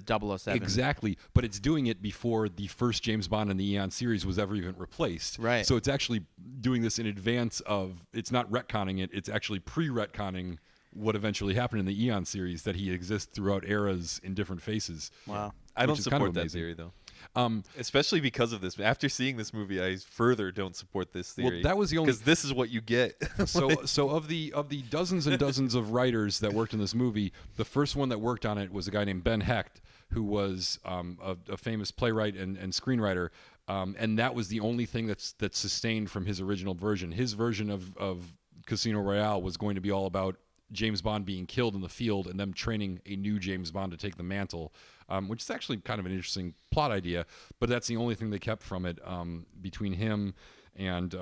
007. Exactly, but it's doing it before the first James Bond in the Eon series was ever even replaced. Right. So it's actually doing this in advance of. It's not retconning it. It's actually pre-retconning what eventually happened in the Eon series, that he exists throughout eras in different faces. Wow. I don't which is kind of support that amazing. theory though. Especially because of this. After seeing this movie, I further don't support this theory. Well, that was the only because this is what you get. So of the dozens and dozens of writers that worked in this movie, the first one that worked on it was a guy named Ben Hecht, who was a famous playwright and screenwriter, and that was the only thing that's sustained from his original version. His version of Casino Royale was going to be all about James Bond being killed in the field and them training a new James Bond to take the mantle, which is actually kind of an interesting plot idea, but that's the only thing they kept from it. Between him and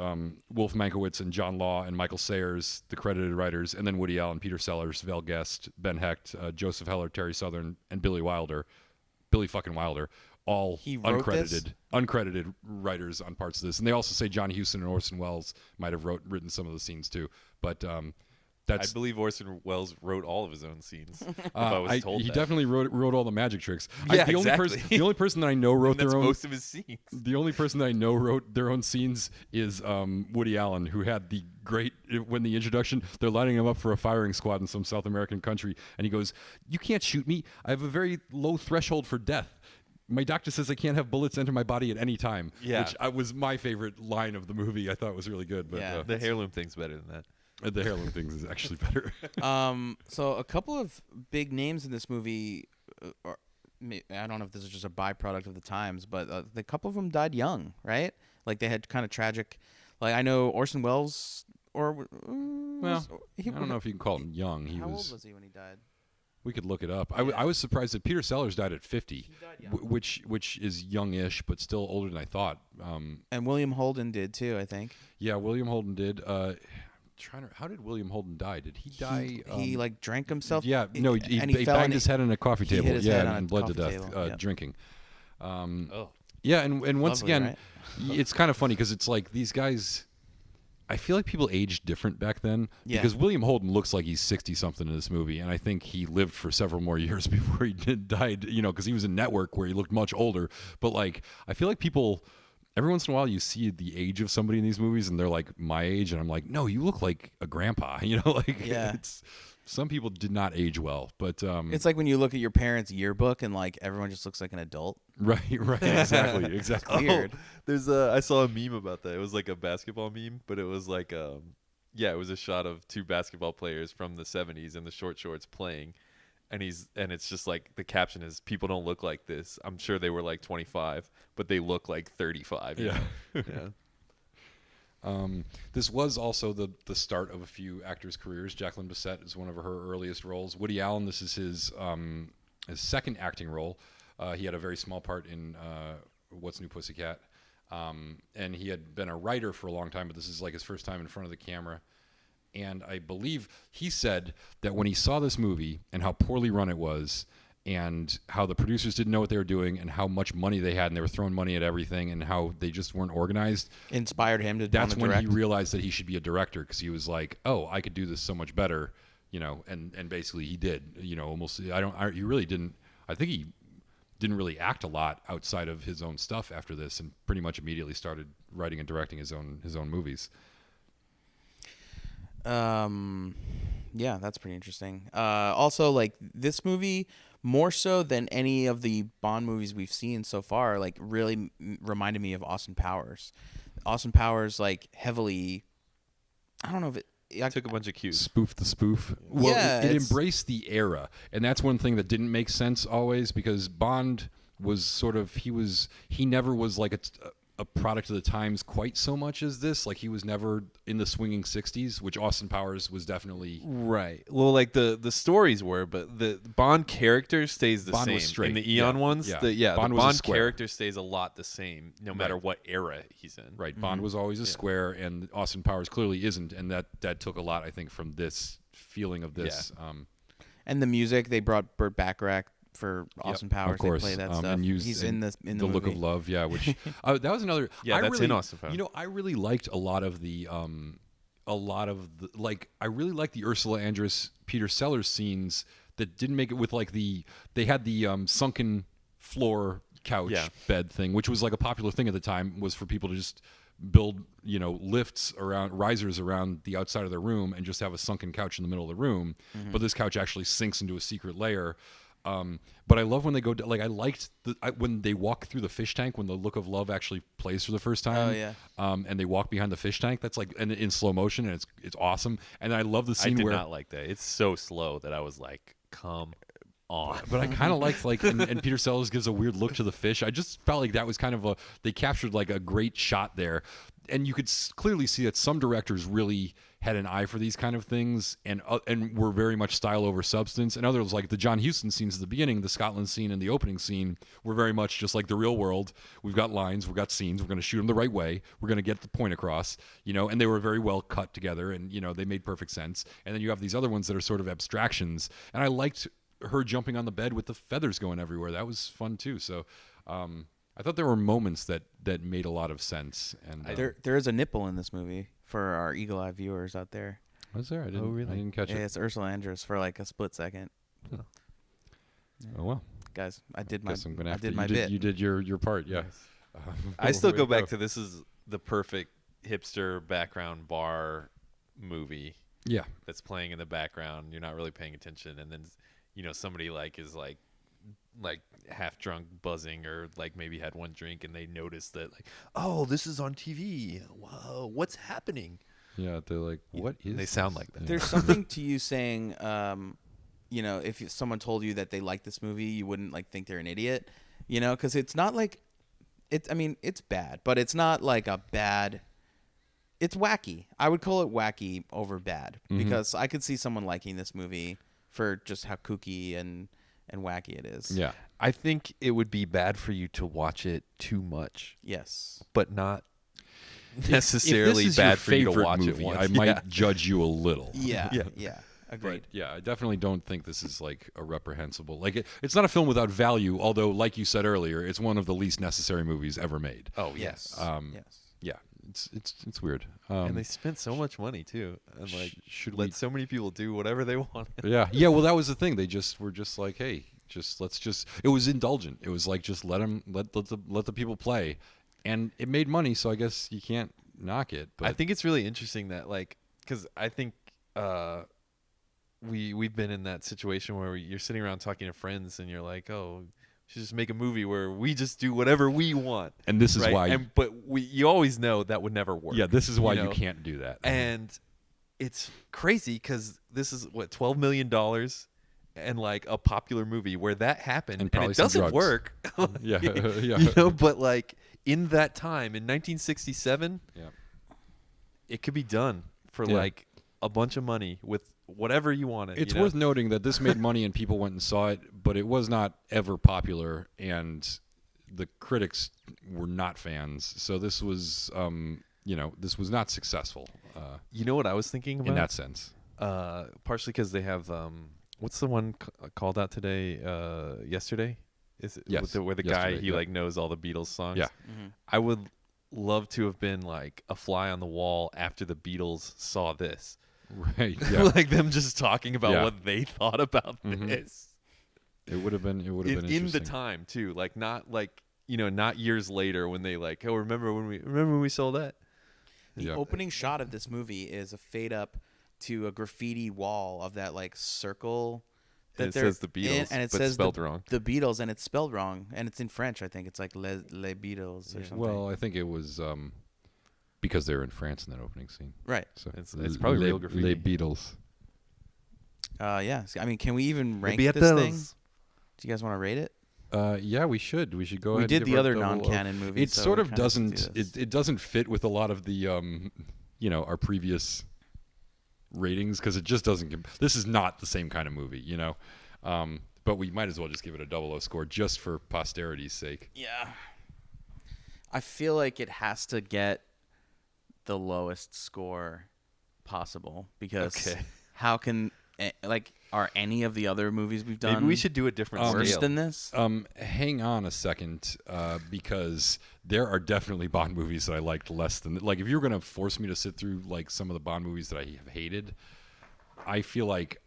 Wolf Mankiewicz and John Law and Michael Sayers, the credited writers, and then Woody Allen, Peter Sellers, Val Guest, Ben Hecht, Joseph Heller, Terry Southern, and Billy fucking Wilder, all He wrote this? uncredited writers on parts of this. And they also say John Huston and Orson Welles might have written some of the scenes too, but I believe Orson Welles wrote all of his own scenes. If I was told he that. definitely wrote all the magic tricks. Yeah, the only person that I know wrote And that's their own. most of his scenes. The only person that I know wrote their own scenes is Woody Allen, who had the great, when the introduction, they're lining him up for a firing squad in some South American country, and he goes, "You can't shoot me. I have a very low threshold for death. My doctor says I can't have bullets enter my body at any time." Yeah. Which was my favorite line of the movie. I thought it was really good. But Yeah. The heirloom thing's better than that. the heirloom things is actually better. So a couple of big names in this movie, I don't know if this is just a byproduct of the times, but a couple of them died young, right? Like they had kind of tragic. Like I know Orson Welles, or Well, I don't know if you can call him young. How old was he when he died? We could look it up. I was surprised that Peter Sellers died at 50, He died young. which is youngish, but still older than I thought. And William Holden did too, I think. Yeah, William Holden did. How did William Holden die? Did he die? He like drank himself. Yeah, no, he and he fell banged and his head on a coffee he hit table. his Yeah, head on and a bled to coffee death table, yeah. drinking. Oh. Yeah, and once Lovely, again, right? it's kind of funny because it's like these guys. I feel like people aged different back then Yeah. because William Holden looks like he's 60-something in this movie, and I think he lived for several more years before he died. Because he was in Network where he looked much older. But like, I feel like people. Every once in a while, you see the age of somebody in these movies, and they're like my age, and I'm like, no, you look like a grandpa. Yeah. Some people did not age well, but It's like when you look at your parents' yearbook and like everyone just looks like an adult. right, exactly. Weird. There's I saw a meme about that. It was like a basketball meme, but it was like it was a shot of two basketball players from the 70s in the short shorts playing. And it's just like the caption is, "People don't look like this." I'm sure they were like 25, but they look like 35. Yeah. Yeah. This was also the start of a few actors' careers. Jacqueline Bisset is one of her earliest roles. Woody Allen, this is his second acting role. He had a very small part in What's New Pussycat. And he had been a writer for a long time, but this is like his first time in front of the camera. And I believe he said that when he saw this movie and how poorly run it was, and how the producers didn't know what they were doing, and how much money they had, and they were throwing money at everything, and how they just weren't organized, Inspired him to that's when direct. he realized that he should be a director, because he was like, oh, I could do this so much better, and basically he did, almost. He really didn't. I think he didn't really act a lot outside of his own stuff after this, and pretty much immediately started writing and directing his own movies. Yeah, that's pretty interesting. Also, like, this movie, more so than any of the Bond movies we've seen so far, like, really reminded me of Austin Powers. Austin Powers, like, heavily, I don't know if it Took a bunch of cues. Spoof the spoof. Well, Yeah, it it's- embraced the era, and that's one thing that didn't make sense always, because Bond was sort of he never was like a product of the times quite so much as this. Like, he was never in the swinging 60s, which Austin Powers was definitely. Right. Well, like the stories were, but the Bond character stays the Bond same. was straight. In the Eon Yeah. ones, Yeah. the Bond Bond, was a square. character stays a lot the same, no matter Right. what era he's in. Right. Bond was always a square, and Austin Powers clearly isn't, and that took a lot, I think, from this feeling of this. and the music, they brought Burt Bacharach for Austin Powers. Of course, They play that stuff. and used He's in the Look movie. of Love, yeah. Which that was another. Yeah, I that's really, in Austin Powers. I really liked a lot of the like. I really liked the Ursula Andress Peter Sellers scenes that didn't make it with like they had the sunken floor couch bed thing, which was like a popular thing at the time, was for people to just build lifts around risers around the outside of their room and just have a sunken couch in the middle of the room. But this couch actually sinks into a secret layer. But I love when they go like I liked when they walk through the fish tank, when the Look of Love actually plays for the first time. Oh, yeah. And they walk behind the fish tank. That's like in slow motion, and it's awesome. And I love the scene I did where not like that. It's so slow that I was like, come on. but I kind of liked and Peter Sellers gives a weird look to the fish. I just felt like that was kind of they captured like a great shot there, and you could clearly see that some directors really had an eye for these kind of things and were very much style over substance, and others, like the John Huston scenes at the beginning, the Scotland scene and the opening scene, were very much just like the real world. We've got lines, we've got scenes, we're going to shoot them the right way, we're going to get the point across, and they were very well cut together, and they made perfect sense. And then you have these other ones that are sort of abstractions, and I liked her jumping on the bed with the feathers going everywhere. That was fun too. So I thought there were moments that made a lot of sense. And There is a nipple in this movie for our eagle-eye viewers out there. was there? I didn't catch Yeah, it. it's Ursula Andress for like a split second. Oh well. Guys, I did my Guess I'm gonna have I did to. my You bit. did your part. Yeah. I still Way go to back to this is the perfect hipster background bar movie Yeah. that's playing in the background. You're not really paying attention, and then somebody is like half drunk, buzzing, or like maybe had one drink, and they notice that oh, this is on TV. Wow, what's happening? Yeah. They're like, what is? They sound like that. There's something to you saying, if someone told you that they like this movie, you wouldn't think they're an idiot, because it's not like it's. I mean, it's bad, but it's not like a bad. It's wacky. I would call it wacky over bad because I could see someone liking this movie for just how kooky and wacky it is. Yeah. I think it would be bad for you to watch it too much, Yes. but not If necessarily this is bad your for you to favorite watch movie, it once. I might judge you a little. Yeah. Yeah. Yeah. Agreed. But yeah, I definitely don't think this is like a reprehensible. It's not a film without value, although, like you said earlier, it's one of the least necessary movies ever made. Oh Yes. yes. Yes. Yeah, it's weird. And they spent so much money too, and should let we- so many people do whatever they want. Yeah. Well, that was the thing. They were just like, hey, let's just. It was indulgent. It was like just let the people play, and it made money. So I guess you can't knock it. But I think it's really interesting that because I think we've been in that situation where you're sitting around talking to friends and you're like, oh, we should just make a movie where we just do whatever we want. And this is right? why. But you always know that would never work. Yeah, this is why you know? can't do that. And it's crazy because this is what $12 million and a popular movie where that happened and probably it some doesn't drugs. work. Yeah. But in that time in 1967, Yeah. it could be done for Yeah. like a bunch of money with whatever you wanted. It's you know? worth noting that this made money and people went and saw it, but it was not ever popular, and the critics were not fans. So this was, this was not successful You know what I was thinking about? in that sense. Partially because they have what's the one called out today? Yesterday, is it Yes, where the guy Yesterday, he yeah. like knows all the Beatles songs? Yeah. I would love to have been like a fly on the wall after the Beatles saw this, Right. Yeah. like them just talking about Yeah. what they thought about Mhm. this. It would have been. It would have been In the interesting. time too, like not like not years later when they like, oh, remember when we saw that? The Yeah. opening shot of this movie is a fade up to a graffiti wall of that like circle that And it they're says the Beatles, in, and it but says spelled wrong. The Beatles, and it's spelled wrong, and it's in French. I think it's like les Beatles or something. Well, I think it was because they were in France in that opening scene. right. So It's probably real graffiti. Les Beatles. Yeah. I mean, can we even rank Beatles. this thing? Do you guys want to rate it? Yeah, we should. We should go. We ahead did and the give other our double O. non-canon movies. It so sort we of kinda have to do doesn't. this. It doesn't fit with a lot of the our previous ratings because it just doesn't. This is not the same kind of movie, But we might as well just give it a 00 score just for posterity's sake. Yeah. I feel like it has to get the lowest score possible because Okay. how can are any of the other movies we've done Maybe we should do a different worse scale. than this? Hang on a second, because there are definitely Bond movies that I liked less than. Like, if you were going to force me to sit through like some of the Bond movies that I have hated, I feel like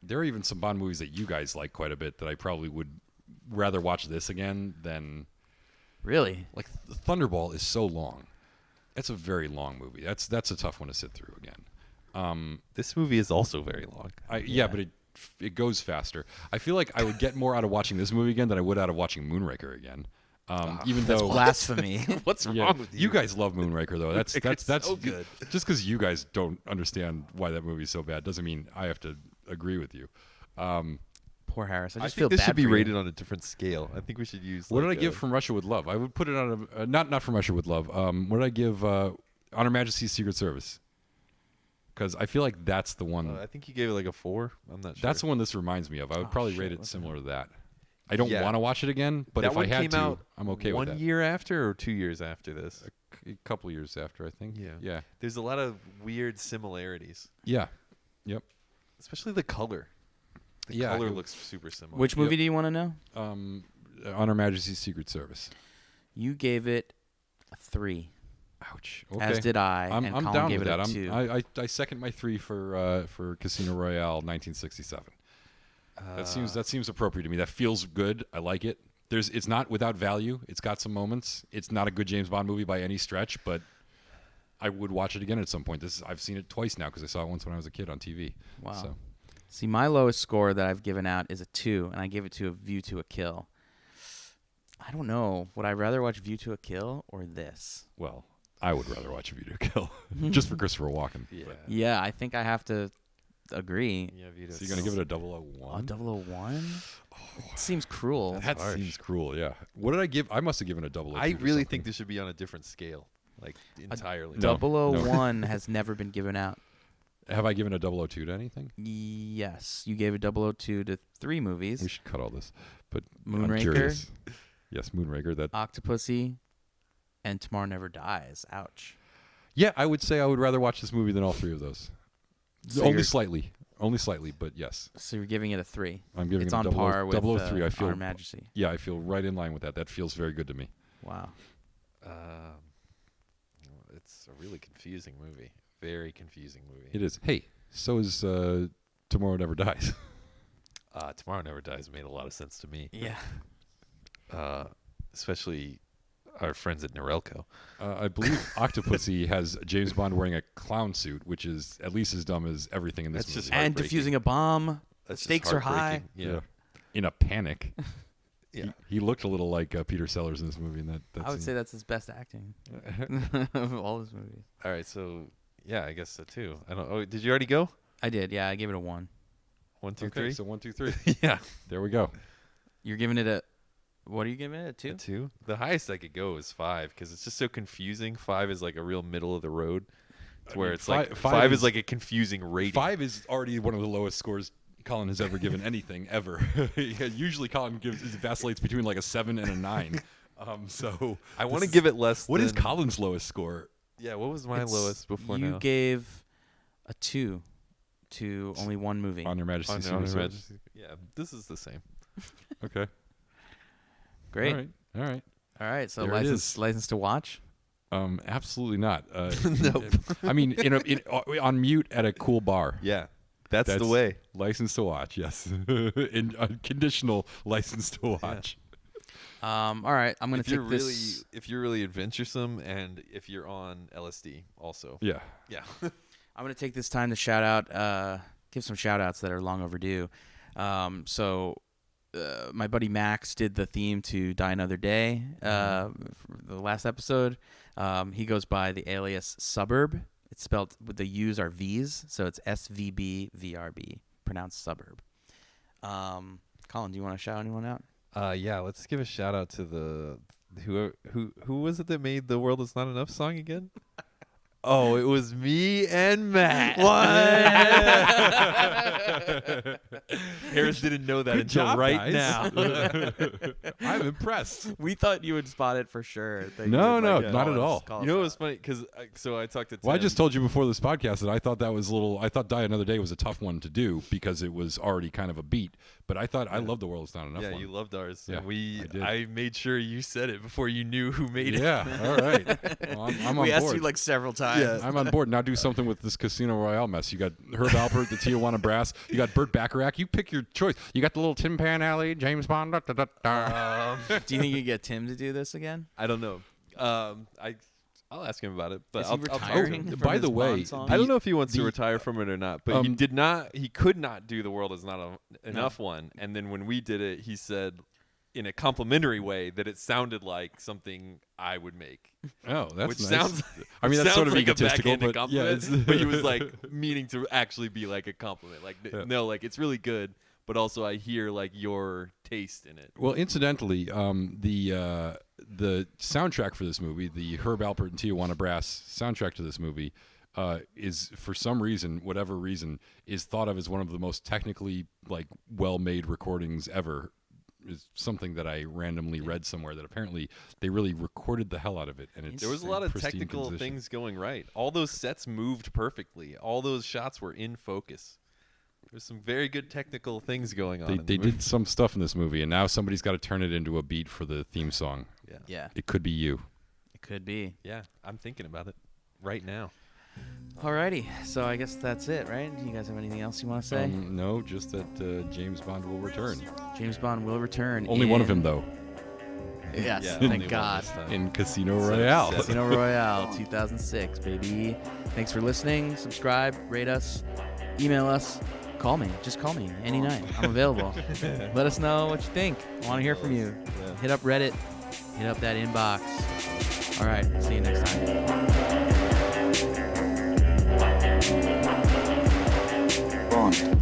there are even some Bond movies that you guys like quite a bit that I probably would rather watch this again than. Really? Like, Thunderball is so long. It's a very long movie. That's a tough one to sit through again. This movie is also very long. Yeah, but it goes faster. I feel like I would get more out of watching this movie again than I would out of watching Moonraker again. Even though Blasphemy. What's yeah, wrong with you? you guys love Moonraker though. That's so good. Just because you guys don't understand why that movie is so bad doesn't mean I have to agree with you. Poor Harris. I I just think feel this bad should be for you. rated on a different scale. I think we should use. What did I like give From Russia with Love? I would put it on a not From Russia with Love. What did I give On Her Majesty's Secret Service? Because I feel like that's the one. I think you gave it like a 4. I'm not sure. That's the one this reminds me of. I would probably shit, rate it what the similar to that. I don't Yeah. want to watch it again, but that if I one had came to, out I'm okay with that. 1 year after or 2 years after this. A couple years after, I think. Yeah. Yeah. There's a lot of weird similarities, Yeah. Yep. especially the color. The Yeah, color it- looks super similar. Which movie do you want to know? On Her Majesty's Secret Service. You gave it a 3. Ouch. Okay. As did I. I'm and Colin down gave with it that. a 2. I second my 3 for Casino Royale 1967. That seems appropriate to me. That feels good. I like it. It's not without value. It's got some moments. It's not a good James Bond movie by any stretch, but I would watch it again at some point. I've seen it twice now because I saw it once when I was a kid on TV. Wow. So. See, my lowest score that I've given out is a 2, and I gave it to A View to a Kill. I don't know. Would I rather watch View to a Kill or this? Well, I would rather watch A View to a Kill just for Christopher Walken. Yeah. Yeah, I think I have to agree. Yeah, Vito. So you're gonna give it a 001? 001? It seems cruel. That seems cruel. Yeah. What did I give? I must have given a 002. I to really something. think this should be on a different scale, like entirely. No. 001 has never been given out. Have I given a 002 to anything? Yes, you gave a 002 to 3 movies. We should cut all this. But I'm Moonraker? curious. Yes, Moonraker. That. Octopussy and Tomorrow Never Dies. Ouch. Yeah, I would say I would rather watch this movie than all 3 of those. So Only you're- slightly. Only slightly, but yes. So you're giving it a 3. I'm giving It's it a on 00 par with 003. I feel Our Majesty. Yeah, I feel right in line with that. That feels very good to me. Wow. It's a really confusing movie. Very confusing movie. It is. Hey, so is Tomorrow Never Dies. Tomorrow Never Dies made a lot of sense to me. Yeah. Especially our friends at Norelco. I believe Octopussy has James Bond wearing a clown suit, which is at least as dumb as everything in this That's movie. just And heartbreaking. defusing a bomb. That's just Stakes are high. heartbreaking. Yeah. In a panic. Yeah. He looked a little like Peter Sellers in this movie. In that I would scene. say that's his best acting of all his movies. All right, so yeah, I guess so too. I don't. Oh, did you already go? I did. Yeah, I gave it a 1. 1, 2, Okay, 3. so 1, 2, 3. Yeah, There we go. You're giving it a. What are you giving it? A 2? a 2. The highest I could go is 5 because it's just so confusing. 5 is like a real middle of the road. to where mean, it's like five five is is like a confusing rating. 5 is already one of the lowest scores Colin has ever given anything ever. Usually Colin vacillates between like a 7 and a 9. So I want to give it less. What is than, Colin's lowest score? Yeah, what was my lowest before You now? gave a 2 to only one movie. On Your Majesty's On Your Secret Service. Majesty. Yeah, this is the same. Okay. Great. All right. All right. So There it license to watch. Absolutely not. Nope. I mean, on mute at a cool bar. Yeah, that's the way. License to watch, yes. In conditional license to watch. All right. I'm gonna If take you're this. if you're really adventuresome and if you're on LSD also. Yeah. Yeah. I'm gonna take this time to shout out, give some shout outs that are long overdue. My buddy Max did the theme to Die Another Day, for the last episode. He goes by the alias Suburb. It's spelled with the U's are V's, so it's SVBVRB, pronounced Suburb. Colin, do you want to shout anyone out? Yeah, let's give a shout out to the who was it that made the World Is Not Enough song again? Oh, it was me and Matt. What? Harris didn't know that Good until job, right guys. now. I'm impressed. We thought you would spot it for sure. No, not at all. You know what was funny? Because so I talked to Tim. Well, I just told you before this podcast that I thought that was I thought Die Another Day was a tough one to do because it was already kind of a beat. But I thought I love The World Is Not Enough. Yeah, one. you loved ours. Yeah, and I did. I made sure you said it before you knew who made it. Yeah, all right. Well, I'm on We asked board. you like several times. I'm on board. Now do something with this Casino Royale mess. You got Herb Alpert, the Tijuana Brass. You got Burt Bacharach. You pick your choice. You got the little Tim Pan Alley, James Bond. Da, da, da, da. Do you think you get Tim to do this again? I don't know. I'll ask him about it. But Is he I'll talk to retiring? him. from by his the way, Bond song? I don't know if he wants to the- retire from it or not, but he did not. He could not do The World Is Not Enough one. And then when we did it, he said in a complimentary way that it sounded like something I would make. Oh, that's which nice. sounds. I mean, that's sounds sort of like egotistical, a backhanded but yeah, compliment. But he was like meaning to actually be like a compliment. Like no, like it's really good, but also I hear like your taste in it. Well, incidentally, the soundtrack for this movie, the Herb Alpert and Tijuana Brass soundtrack to this movie, is for some reason, whatever reason, is thought of as one of the most technically like well-made recordings ever. Is something that I randomly read somewhere that apparently they really recorded the hell out of it, and it's There was a in lot of pristine technical condition. things going right. All those sets moved perfectly. All those shots were in focus. There's some very good technical things going on. They in the did movie. some stuff in this movie, and now somebody's got to turn it into a beat for the theme song. Yeah, It could be you. it could be. Yeah, I'm thinking about it right now. Alrighty, so I guess that's it, right? Do you guys have anything else you want to say? No, just that James Bond will return. James Bond will return. Only one of in- him, though, Yes, Yeah, only thank one God. this time. in Casino So Royale. seven. Casino Royale 2006, baby. Thanks for listening. Subscribe, rate us, email us, call me. Just call me any night. I'm available. Let us know what you think. I want to hear from you. Yeah. Hit up Reddit. Hit up that inbox. All right. See you next time. Bond.